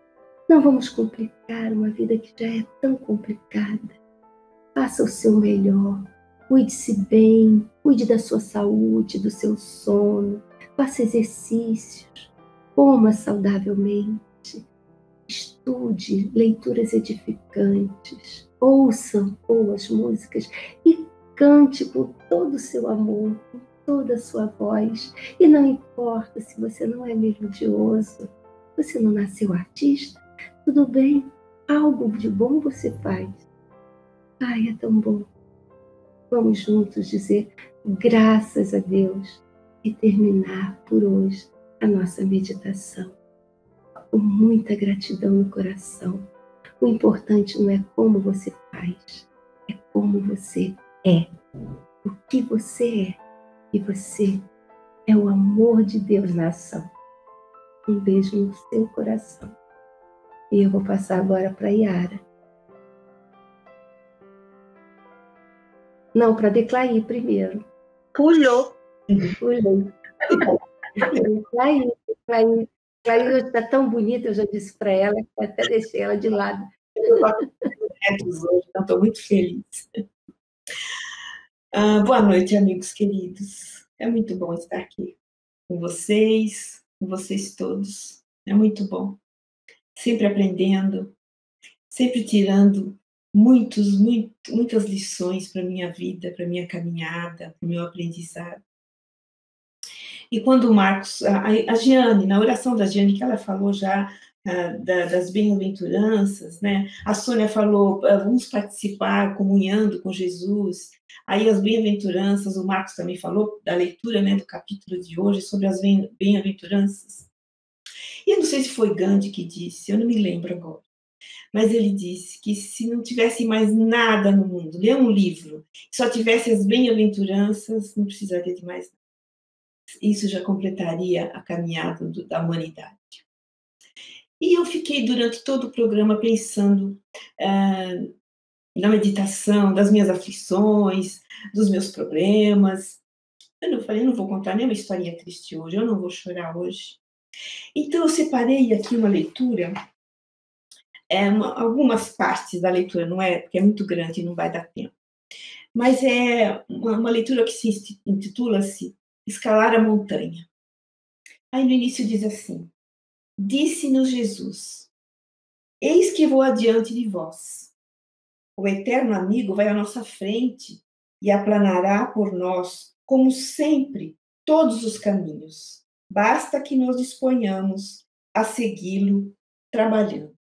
não vamos complicar uma vida que já é tão complicada. Faça o seu melhor, cuide-se bem, cuide da sua saúde, do seu sono, faça exercícios, coma saudavelmente, estude leituras edificantes, ouça boas músicas e cante com todo o seu amor, com toda a sua voz. E não importa se você não é melodioso, você não nasceu artista, tudo bem, algo de bom você faz. Ai, é tão bom. Vamos juntos dizer graças a Deus e terminar por hoje a nossa meditação com muita gratidão no coração. O importante não é como você faz, é como você é. O que você é. E você é o amor de Deus na ação. Um beijo no seu coração. E eu vou passar agora para a Yara. Não, para Declair primeiro. Pulou. Pulei. Declair hoje está tão bonita, eu já disse para ela, que até deixei ela de lado. Eu gosto de netos hoje, então estou muito feliz. Boa noite, amigos queridos. É muito bom estar aqui com vocês todos. É muito bom. Sempre aprendendo, sempre tirando muitas lições para a minha vida, para a minha caminhada, para o meu aprendizado. E quando o Marcos, a Giane, na oração da Giane, que ela falou já das bem-aventuranças, né? A Sônia falou, vamos participar, comunhando com Jesus. Aí as bem-aventuranças, o Marcos também falou da leitura, né, do capítulo de hoje, sobre as bem-aventuranças. E eu não sei se foi Gandhi que disse, eu não me lembro agora, mas ele disse que se não tivesse mais nada no mundo, ler um livro, só tivesse as bem-aventuranças, não precisaria de mais nada. Isso já completaria a caminhada da humanidade. E eu fiquei durante todo o programa pensando na meditação, das minhas aflições, dos meus problemas. Eu não vou contar nenhuma historinha triste hoje, eu não vou chorar hoje. Então eu separei aqui uma leitura, algumas partes da leitura, não é, porque é muito grande e não vai dar tempo. Mas é uma leitura que se intitula-se Escalar a Montanha. Aí no início diz assim: disse-nos Jesus, eis que vou adiante de vós. O eterno amigo vai à nossa frente e aplanará por nós, como sempre, todos os caminhos. Basta que nos disponhamos a segui-lo trabalhando.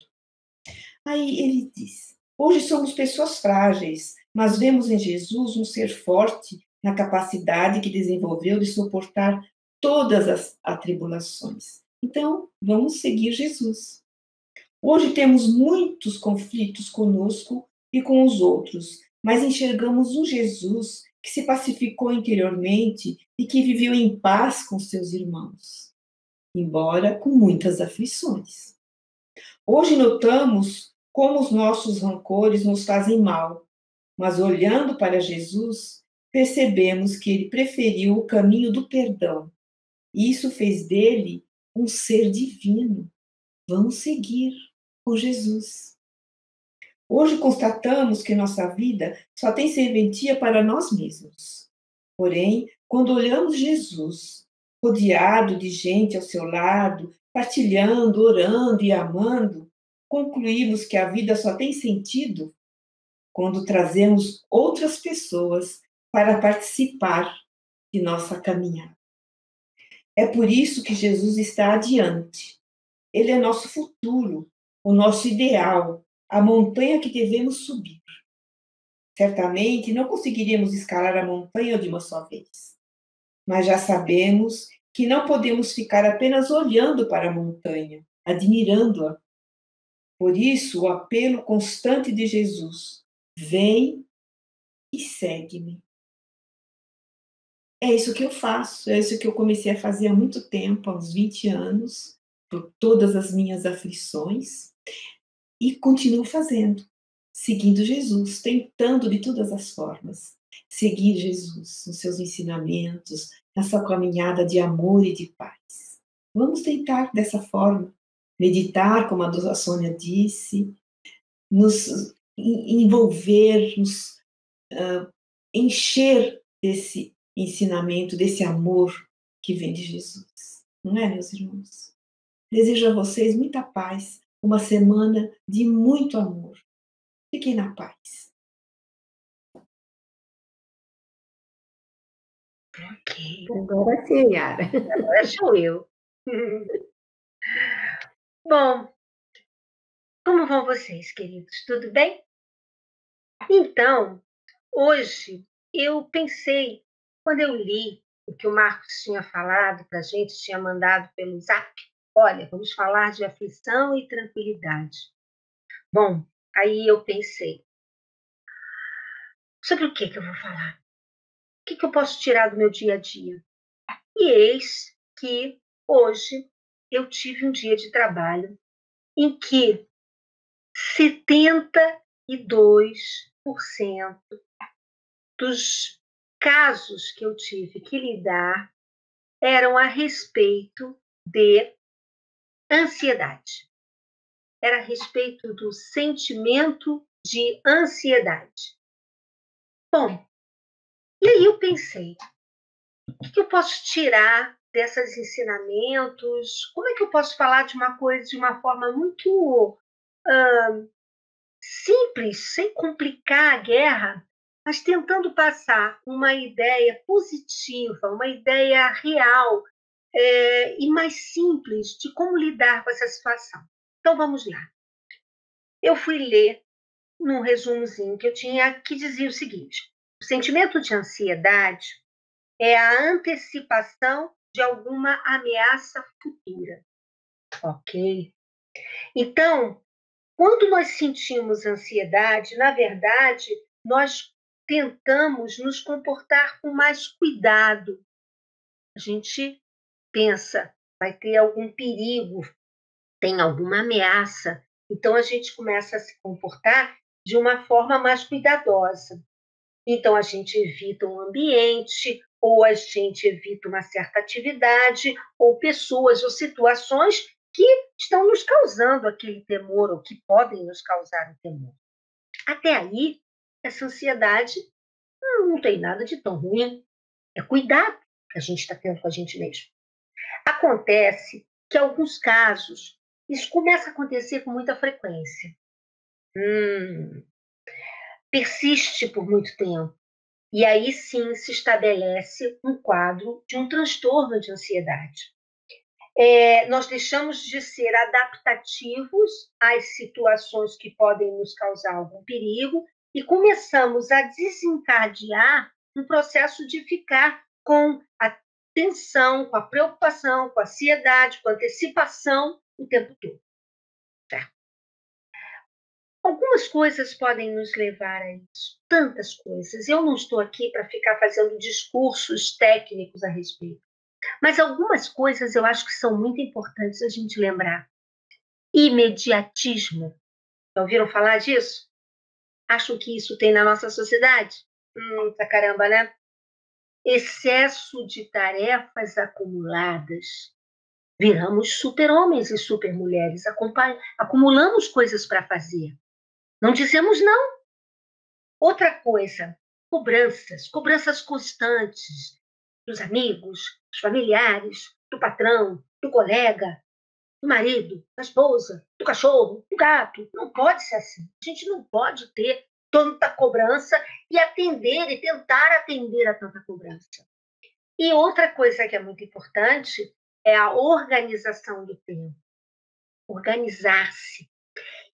Aí ele diz, hoje somos pessoas frágeis, mas vemos em Jesus um ser forte na capacidade que desenvolveu de suportar todas as atribulações. Então, vamos seguir Jesus. Hoje temos muitos conflitos conosco e com os outros, mas enxergamos um Jesus que se pacificou interiormente e que viveu em paz com seus irmãos, embora com muitas aflições. Hoje notamos como os nossos rancores nos fazem mal, mas olhando para Jesus, percebemos que ele preferiu o caminho do perdão, e isso fez dele um ser divino. Vamos seguir com Jesus. Hoje constatamos que nossa vida só tem serventia para nós mesmos. Porém, quando olhamos Jesus, rodeado de gente ao seu lado partilhando, orando e amando, concluímos que a vida só tem sentido quando trazemos outras pessoas para participar de nossa caminhada. É por isso que Jesus está adiante. Ele é nosso futuro, o nosso ideal, a montanha que devemos subir. Certamente não conseguiríamos escalar a montanha de uma só vez, mas já sabemos que não podemos ficar apenas olhando para a montanha, admirando-a. Por isso, o apelo constante de Jesus: vem e segue-me. É isso que eu faço, é isso que eu comecei a fazer há muito tempo, há uns 20 anos, por todas as minhas aflições, e continuo fazendo, seguindo Jesus, tentando de todas as formas seguir Jesus nos seus ensinamentos, na sua caminhada de amor e de paz. Vamos tentar dessa forma, meditar, como a dona Sônia disse, nos envolver, nos encher desse ensinamento, desse amor que vem de Jesus. Não é, meus irmãos? Desejo a vocês muita paz, uma semana de muito amor. Fiquem na paz. Ok. Agora sim, Yara. Agora sou eu. Bom, como vão vocês, queridos? Tudo bem? Então, hoje eu pensei, quando eu li o que o Marcos tinha falado para a gente, tinha mandado pelo Zap, olha, vamos falar de aflição e tranquilidade. Bom, aí eu pensei, sobre o que eu vou falar? O que eu posso tirar do meu dia a dia? E eis que hoje eu tive um dia de trabalho em que 72% dos casos que eu tive que lidar eram a respeito de ansiedade. Era a respeito do sentimento de ansiedade. Bom, e aí eu pensei, o que eu posso tirar desses ensinamentos? Como é que eu posso falar de uma coisa de uma forma muito simples, sem complicar a guerra, mas tentando passar uma ideia positiva, uma ideia real e mais simples de como lidar com essa situação. Então vamos lá. Eu fui ler num resumozinho que eu tinha que dizia o seguinte: o sentimento de ansiedade é a antecipação de alguma ameaça futura. Ok? Então, quando nós sentimos ansiedade, na verdade, nós tentamos nos comportar com mais cuidado. A gente pensa, vai ter algum perigo, tem alguma ameaça. Então, a gente começa a se comportar de uma forma mais cuidadosa. Então, a gente evita um ambiente, ou a gente evita uma certa atividade, ou pessoas ou situações que estão nos causando aquele temor, ou que podem nos causar o temor. Até aí, essa ansiedade não tem nada de tão ruim. É cuidado que a gente está tendo com a gente mesmo. Acontece que, em alguns casos, isso começa a acontecer com muita frequência. Persiste por muito tempo. E aí sim se estabelece um quadro de um transtorno de ansiedade. Nós deixamos de ser adaptativos às situações que podem nos causar algum perigo e começamos a desencadear um processo de ficar com a tensão, com a preocupação, com a ansiedade, com a antecipação o tempo todo. Certo? Algumas coisas podem nos levar a isso, tantas coisas. Eu não estou aqui para ficar fazendo discursos técnicos a respeito, mas algumas coisas eu acho que são muito importantes a gente lembrar. Imediatismo. Já ouviram falar disso? Acham que isso tem na nossa sociedade? Pra caramba, né? Excesso de tarefas acumuladas. Viramos super-homens e super-mulheres, acumulamos coisas para fazer. Não dizemos não. Outra coisa, cobranças constantes dos amigos, dos familiares, do patrão, do colega. do marido, da esposa, do cachorro, do gato. Não pode ser assim. A gente não pode ter tanta cobrança e atender e tentar atender a tanta cobrança. E outra coisa que é muito importante é a organização do tempo. Organizar-se.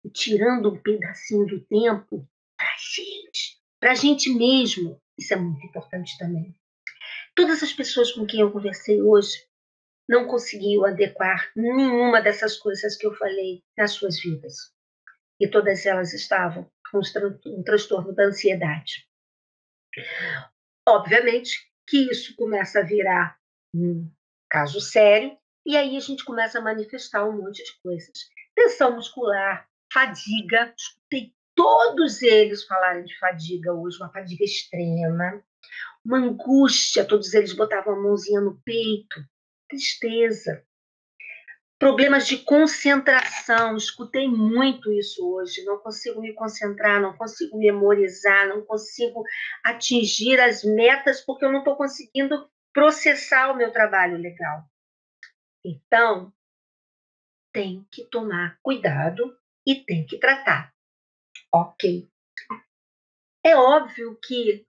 E tirando um pedacinho do tempo para a gente mesmo. Isso é muito importante também. Todas as pessoas com quem eu conversei hoje não conseguiam adequar nenhuma dessas coisas que eu falei nas suas vidas. E todas elas estavam com um transtorno da ansiedade. Obviamente que isso começa a virar um caso sério, e aí a gente começa a manifestar um monte de coisas. Tensão muscular, fadiga, escutei todos eles falarem de fadiga hoje, uma fadiga extrema, uma angústia, todos eles botavam a mãozinha no peito, tristeza, problemas de concentração, escutei muito isso hoje, não consigo me concentrar, não consigo memorizar, não consigo atingir as metas porque eu não estou conseguindo processar o meu trabalho legal. Então, tem que tomar cuidado e tem que tratar. Ok. É óbvio que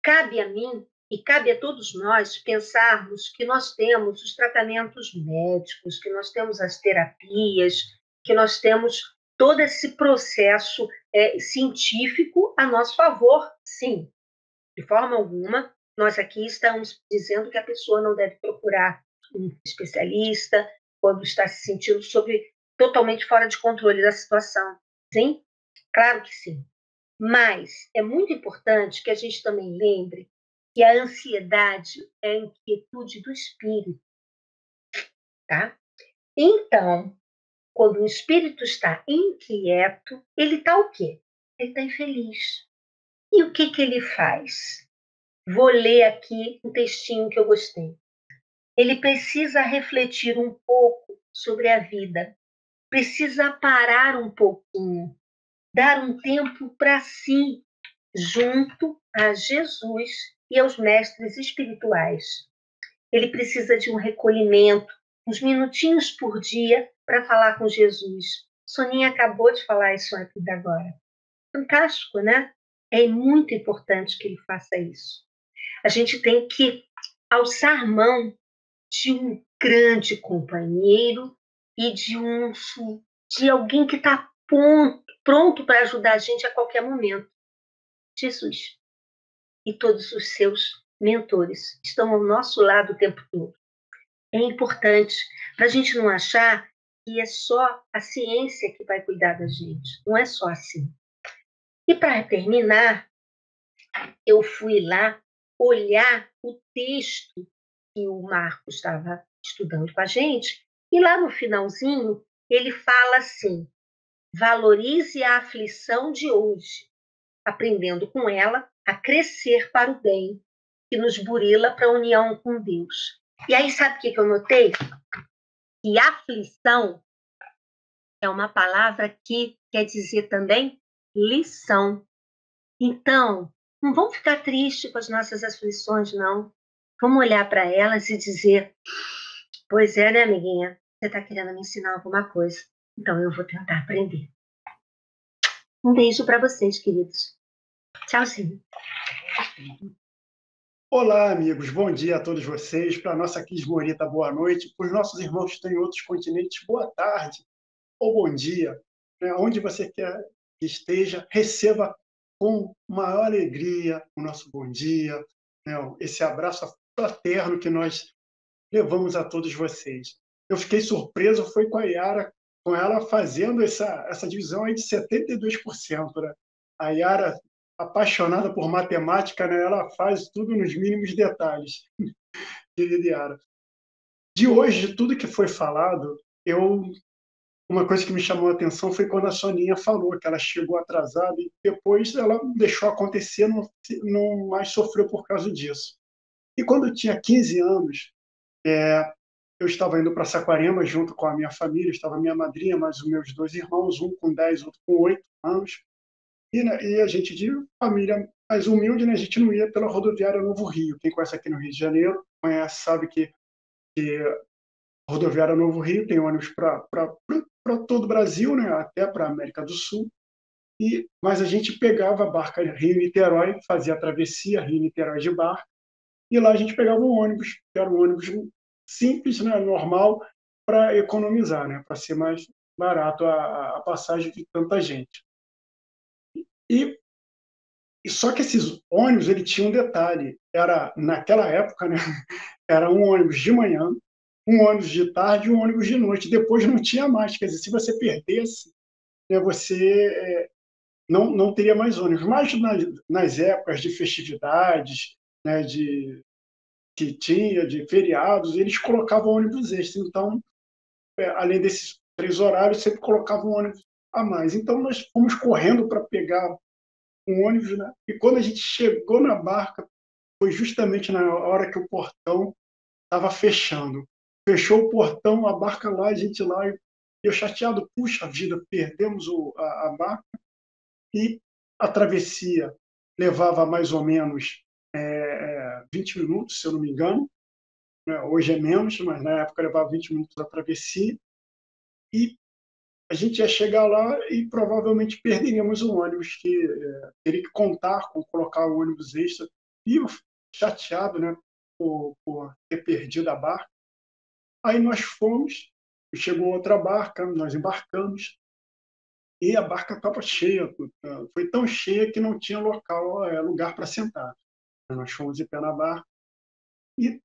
cabe a mim e cabe a todos nós pensarmos que nós temos os tratamentos médicos, que nós temos as terapias, que nós temos todo esse processo científico a nosso favor, sim. De forma alguma, nós aqui estamos dizendo que a pessoa não deve procurar um especialista quando está se sentindo totalmente fora de controle da situação. Sim? Claro que sim. Mas é muito importante que a gente também lembre que a ansiedade é a inquietude do espírito, tá? Então, quando o espírito está inquieto, ele está o quê? Ele está infeliz. E o que ele faz? Vou ler aqui um textinho que eu gostei. Ele precisa refletir um pouco sobre a vida, precisa parar um pouquinho, dar um tempo para si, junto a Jesus e aos mestres espirituais. Ele precisa de um recolhimento, uns minutinhos por dia para falar com Jesus. Soninha acabou de falar isso aqui agora. Fantástico, né? É muito importante que ele faça isso. A gente tem que alçar mão de um grande companheiro e de alguém que está pronto para ajudar a gente a qualquer momento. Jesus. E todos os seus mentores estão ao nosso lado o tempo todo. É importante para a gente não achar que é só a ciência que vai cuidar da gente. Não é só assim. E para terminar, eu fui lá olhar o texto que o Marcos estava estudando com a gente, e lá no finalzinho ele fala assim: valorize a aflição de hoje, aprendendo com ela a crescer para o bem, que nos burila para a união com Deus. E aí, sabe o que eu notei? Que aflição é uma palavra que quer dizer também lição. Então, não vamos ficar tristes com as nossas aflições, não. Vamos olhar para elas e dizer: pois é, né, amiguinha? Você está querendo me ensinar alguma coisa. Então, eu vou tentar aprender. Um beijo para vocês, queridos. Tchauzinho. Olá, amigos. Bom dia a todos vocês. Para a nossa Cris Morita, boa noite. Para os nossos irmãos que estão em outros continentes, boa tarde ou bom dia. Onde você quer que esteja, receba com maior alegria o nosso bom dia, esse abraço fraterno que nós levamos a todos vocês. Eu fiquei surpreso, foi com a Yara, com ela fazendo essa divisão aí de 72%. Né? A Yara, apaixonada por matemática, né? Ela faz tudo nos mínimos detalhes. Querida Yara. De hoje, de tudo que foi falado, uma coisa que me chamou a atenção foi quando a Soninha falou que ela chegou atrasada e depois ela deixou acontecer, não mais sofreu por causa disso. E quando eu tinha 15 anos, eu estava indo para Saquarema junto com a minha família, estava minha madrinha, mais os meus dois irmãos, um com 10, outro com 8 anos. E a gente de família mais humilde, né? A gente não ia pela rodoviária Novo Rio. Quem conhece aqui no Rio de Janeiro, conhece, sabe que rodoviária Novo Rio tem ônibus para todo o Brasil, né? Até para a América do Sul. Mas a gente pegava a barca Rio-Niterói, fazia a travessia Rio-Niterói de barca, e lá a gente pegava um ônibus, que era um ônibus simples, né, normal, para economizar, né, para ser mais barato a passagem de tanta gente. E só que esses ônibus, ele tinha um detalhe, era naquela época, né, era um ônibus de manhã, um ônibus de tarde e um ônibus de noite. Depois não tinha mais, quer dizer, se você perdesse, né, você não teria mais ônibus. Mas nas épocas de festividades, né, que tinha, de feriados, eles colocavam ônibus extra. Então, além desses 3 horários, sempre colocavam um ônibus a mais. Então, nós fomos correndo para pegar um ônibus, né? E quando a gente chegou na barca, foi justamente na hora que o portão estava fechando. Fechou o portão, a barca lá, a gente lá, e eu chateado, puxa vida, perdemos a barca. E a travessia levava mais ou menos 20 minutos, se eu não me engano. Hoje é menos, mas na época levava 20 minutos a travessia. E a gente ia chegar lá e provavelmente perderíamos o ônibus, que teria que contar com colocar o ônibus extra. E eu chateado, né, por ter perdido a barca. Aí nós fomos, chegou outra barca, nós embarcamos, e a barca estava cheia, foi tão cheia que não tinha lugar para sentar. Nós fomos de pé na barca e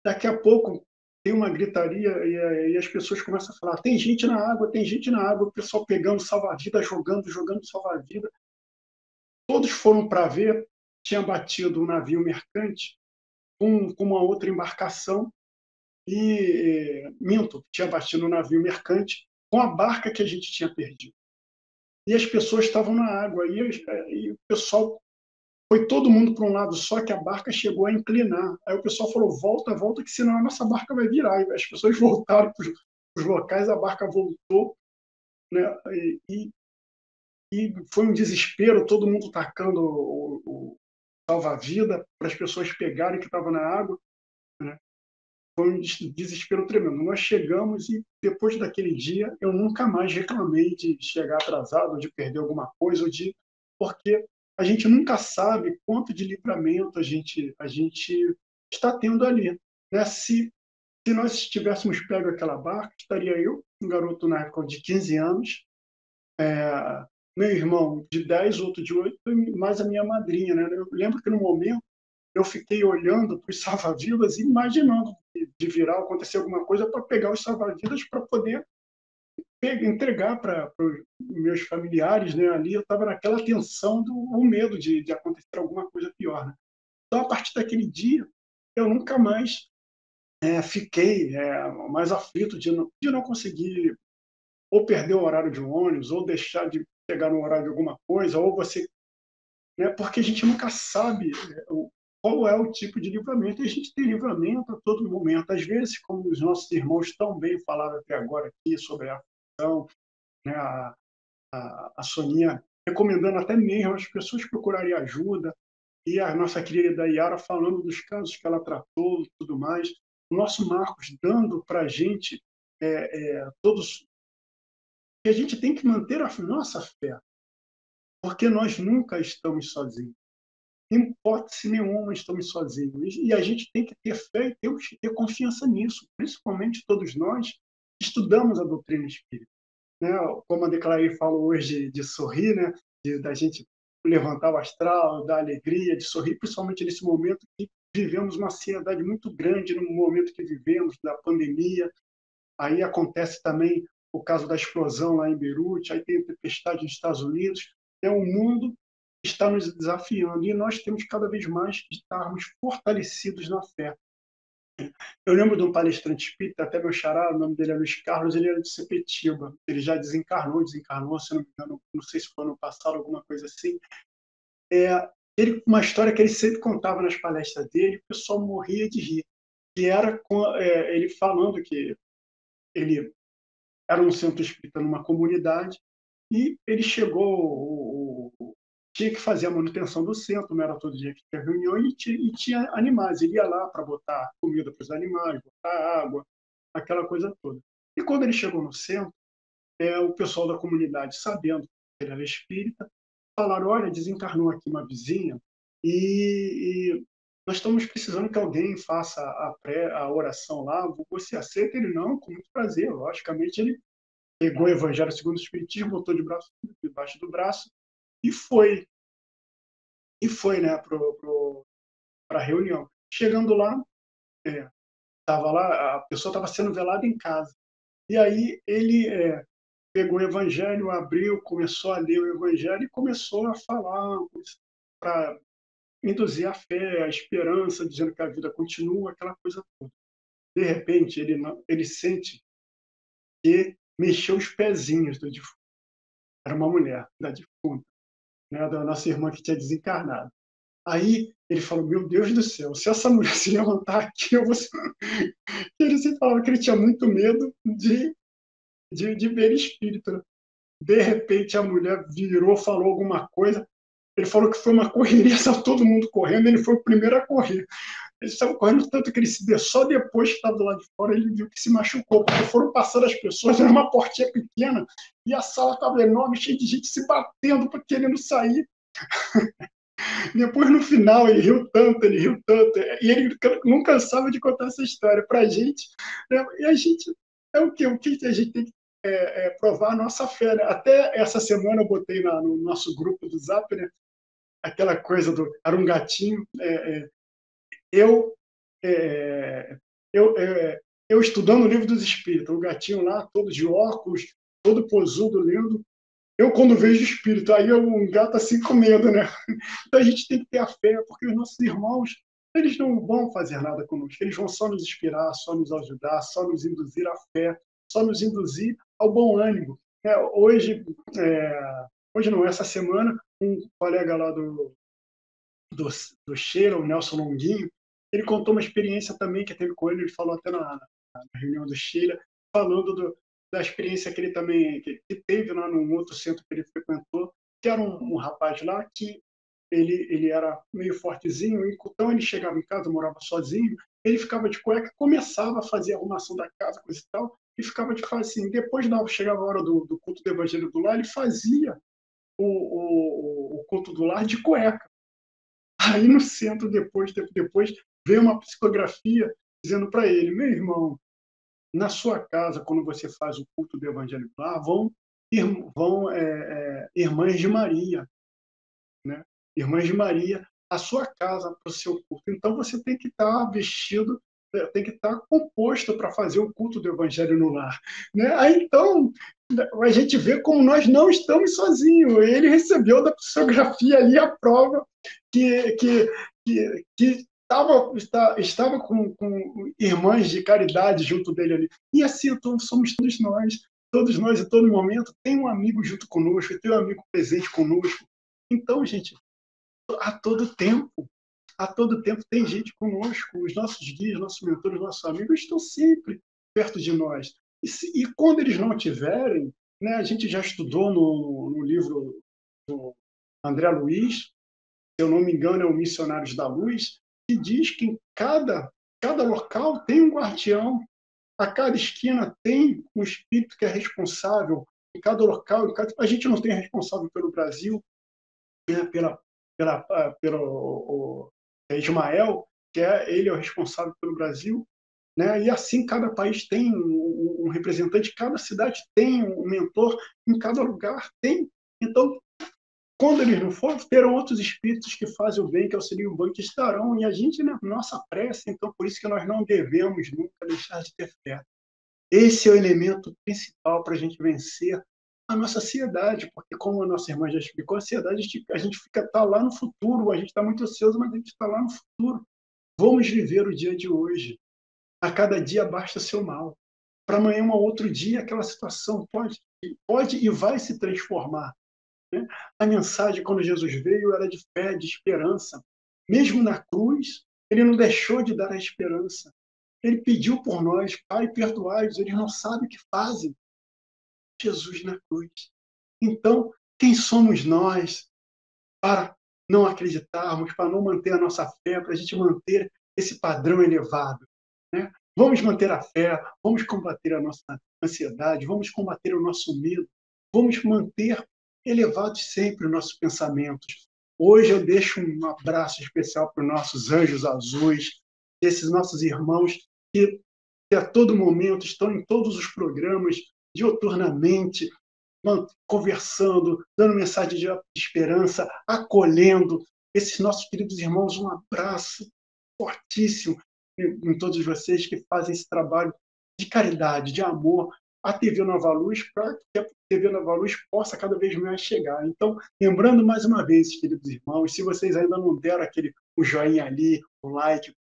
daqui a pouco tem uma gritaria e as pessoas começam a falar: tem gente na água, tem gente na água, o pessoal pegando salva-vidas, jogando salva-vidas. Todos foram para ver, tinha batido um navio mercante com uma outra embarcação minto, tinha batido um navio mercante com a barca que a gente tinha perdido. E as pessoas estavam na água, e o pessoal foi todo mundo para um lado só, que a barca chegou a inclinar. Aí o pessoal falou: volta, volta, que senão a nossa barca vai virar. E as pessoas voltaram para os locais, a barca voltou, né? E foi um desespero, todo mundo tacando o salva-vida para as pessoas pegarem que estavam na água, né? Foi um desespero tremendo. Nós chegamos e, depois daquele dia, eu nunca mais reclamei de chegar atrasado, de perder alguma coisa, porque a gente nunca sabe quanto de livramento a gente está tendo ali, né? Se nós tivéssemos pego aquela barca, estaria eu, um garoto na época de 15 anos, meu irmão de 10, outro de 8, mais a minha madrinha, né? Eu lembro que no momento eu fiquei olhando para os salva-vidas e imaginando de virar, acontecer alguma coisa para pegar os salva-vidas para poder entregar para os meus familiares, né? Ali eu estava naquela tensão o medo de acontecer alguma coisa pior, né? Então, a partir daquele dia, eu nunca mais fiquei mais aflito de não conseguir ou perder o horário de um ônibus, ou deixar de chegar no horário de alguma coisa, ou você, né? Porque a gente nunca sabe qual é o tipo de livramento, e a gente tem livramento a todo momento. Às vezes, como os nossos irmãos tão bem falaram até agora aqui sobre a aflição, né? A Soninha recomendando até mesmo as pessoas procurarem ajuda, e a nossa querida Yara falando dos casos que ela tratou e tudo mais. O nosso Marcos dando para a gente todos que a gente tem que manter a nossa fé, porque nós nunca estamos sozinhos. Em hipótese nenhuma estamos sozinhos. E a gente tem que ter fé e temos que ter confiança nisso. Principalmente todos nós que estudamos a doutrina espírita, né? Como a Declarei falou hoje de sorrir, né? Da gente levantar o astral, da alegria, de sorrir, principalmente nesse momento que vivemos uma ansiedade muito grande, no momento que vivemos, da pandemia. Aí acontece também o caso da explosão lá em Beirute, aí tem a tempestade nos Estados Unidos. O mundo está nos desafiando e nós temos cada vez mais que estarmos fortalecidos na fé. Eu lembro de um palestrante espírita, até meu xará, o nome dele é Luiz Carlos, ele era de Sepetiba, ele já desencarnou, se não me engano, não sei se foi ano passado, alguma coisa assim. Uma história que ele sempre contava nas palestras dele, o pessoal morria de rir, que era ele falando que ele era um centro espírita numa comunidade e ele chegou, tinha que fazer a manutenção do centro, não era todo dia que tinha reunião, e tinha animais. Ele ia lá para botar comida para os animais, botar água, aquela coisa toda. E quando ele chegou no centro, o pessoal da comunidade, sabendo que ele era espírita, falaram: olha, desencarnou aqui uma vizinha e nós estamos precisando que alguém faça a oração lá. Você aceita? Ele: não, com muito prazer. Logicamente, ele pegou o Evangelho segundo o Espiritismo, botou debaixo do braço e foi, né, para a reunião. Chegando lá, tava lá, a pessoa estava sendo velada em casa. E aí ele pegou o Evangelho, abriu, começou a ler o Evangelho e começou a falar para induzir a fé, a esperança, dizendo que a vida continua, aquela coisa toda. De repente, ele sente que mexeu os pezinhos do defunto. Era uma mulher da defunta, né, da nossa irmã que tinha desencarnado. Aí ele falou: meu Deus do céu, se essa mulher se levantar aqui, eu vou... Ele se falava que ele tinha muito medo de ver espírito, né? De repente, a mulher virou, falou alguma coisa. Ele falou que foi uma correria, saiu todo mundo correndo, ele foi o primeiro a correr. Ele estava correndo tanto que ele se deu. Só depois que estava do lado de fora, ele viu que se machucou, porque foram passando as pessoas, era uma portinha pequena, e a sala estava enorme, cheia de gente se batendo, querendo sair. Depois, no final, ele riu tanto, e ele não cansava de contar essa história para a gente, né? E a gente, o que a gente tem que provar a nossa fé, né? Até essa semana eu botei no nosso grupo do Zap, né, aquela coisa era um gatinho, eu estudando o Livro dos Espíritos, o gatinho lá, todo de óculos, todo posudo, lendo. Eu, quando vejo espírito, aí um gato assim com medo, né? Então a gente tem que ter a fé, porque os nossos irmãos, eles não vão fazer nada conosco, eles vão só nos inspirar, só nos ajudar, só nos induzir à fé, só nos induzir ao bom ânimo. Hoje não, essa semana, um colega lá do Sheila, o Nelson Longuinho, ele contou uma experiência também que teve com ele falou até na reunião do Sheila, falando da experiência que ele também que teve lá num outro centro que ele frequentou, que era um rapaz lá que ele era meio fortezinho, então ele chegava em casa, morava sozinho, ele ficava de cueca, começava a fazer a arrumação da casa, coisa e tal, e ficava de assim. Depois, chegava a hora do culto do Evangelho do Lar, ele fazia o culto do lar de cueca. Aí no centro, tempo depois, veio uma psicografia dizendo para ele: meu irmão, na sua casa, quando você faz o culto do Evangelho do Lar, vão irmãs de Maria, né? Irmãs de Maria, a sua casa para o seu culto. Então você tem que estar vestido, tem que estar composto para fazer o culto do Evangelho no lar, né? Aí então a gente vê como nós não estamos sozinhos. Ele recebeu da psicografia ali a prova que estava com irmãs de caridade junto dele ali. E assim, então, somos todos nós, em todo momento, tem um amigo junto conosco, tem um amigo presente conosco. Então, gente, a todo tempo tem gente conosco. Os nossos guias, nossos mentores, nossos amigos estão sempre perto de nós. E quando eles não tiverem, né, a gente já estudou no livro do André Luiz, se eu não me engano, é o Missionários da Luz, que diz que em cada local tem um guardião, a cada esquina tem um espírito que é responsável, em cada local, a gente não tem responsável pelo Brasil, né, pelo Ismael, que ele é o responsável pelo Brasil, né? E assim cada país tem um representante, cada cidade tem um mentor, em cada lugar tem. Então, quando eles não forem, terão outros espíritos que fazem o bem, que auxiliam o bem, que estarão, e a gente, né, nossa prece, então por isso que nós não devemos nunca deixar de ter fé. Esse é o elemento principal para a gente vencer a nossa ansiedade, porque como a nossa irmã já explicou, a ansiedade, a gente tá lá no futuro, a gente está muito ansioso, mas a gente está lá no futuro. Vamos viver o dia de hoje. A cada dia basta seu mal. Para amanhã, um outro dia, aquela situação pode e vai se transformar, né? A mensagem, quando Jesus veio, era de fé, de esperança. Mesmo na cruz, ele não deixou de dar a esperança. Ele pediu por nós: Pai, perdoai-os, eles não sabem o que fazem. Jesus na cruz. Então, quem somos nós para não acreditarmos, para não manter a nossa fé, para a gente manter esse padrão elevado, né? Vamos manter a fé, vamos combater a nossa ansiedade, vamos combater o nosso medo, vamos manter elevados sempre os nossos pensamentos. Hoje eu deixo um abraço especial para os nossos anjos azuis, esses nossos irmãos que a todo momento estão em todos os programas, diuturnamente, conversando, dando mensagem de esperança, acolhendo. Esses nossos queridos irmãos, um abraço fortíssimo em todos vocês que fazem esse trabalho de caridade, de amor, a TV Nova Luz, para que a TV Nova Luz possa cada vez mais chegar. Então, lembrando mais uma vez, queridos irmãos, se vocês ainda não deram o joinha ali, o like,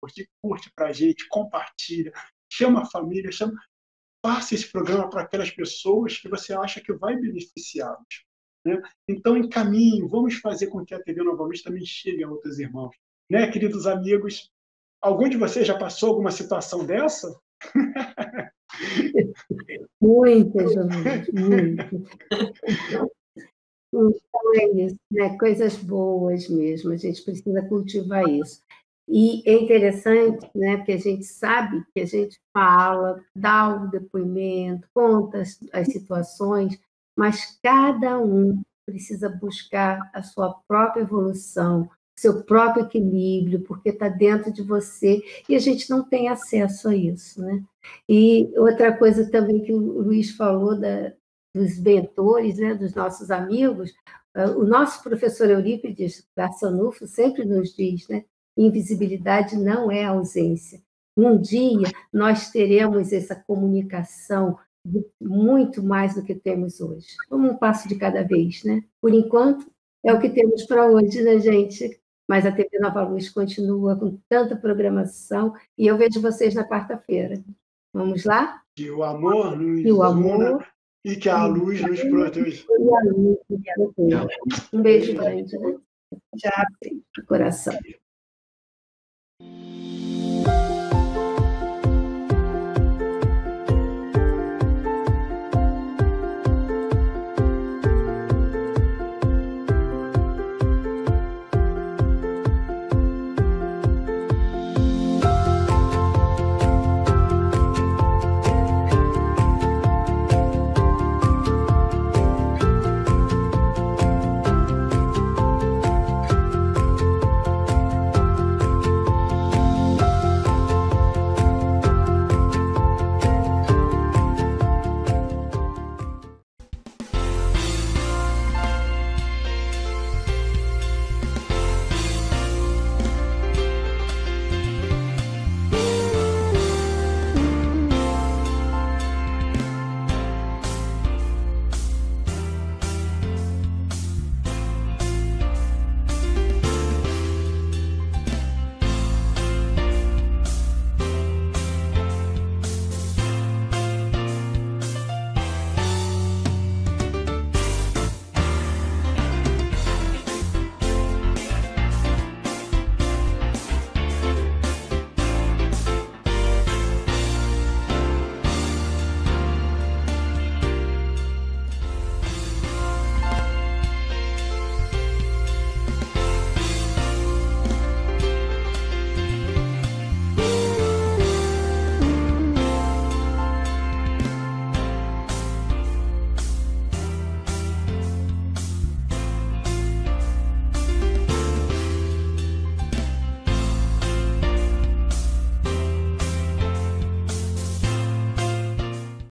curte para a gente, compartilha, chama a família, passe esse programa para aquelas pessoas que você acha que vai beneficiá-los. Né? Então, encaminhe, vamos fazer com que a TV Nova Luz também chegue a outros irmãos. Né, queridos amigos? Algum de vocês já passou alguma situação dessa? Muitas, Jonas, muitas. Então é isso, né? Coisas boas mesmo, a gente precisa cultivar isso. E é interessante, né? Porque a gente sabe que a gente fala, dá o depoimento, conta as situações, mas cada um precisa buscar a sua própria evolução, seu próprio equilíbrio, porque está dentro de você, e a gente não tem acesso a isso, né? E outra coisa também que o Luiz falou dos mentores, né, dos nossos amigos, o nosso professor Eurípides Barçanufo sempre nos diz, né, invisibilidade não é ausência. Um dia nós teremos essa comunicação muito mais do que temos hoje. Vamos um passo de cada vez, né? Por enquanto, é o que temos para hoje, né, gente? Mas a TV Nova Luz continua com tanta programação e eu vejo vocês na quarta-feira. Vamos lá? Que o amor nos una e que a luz nos proteja. Um beijo grande, né? Já, coração.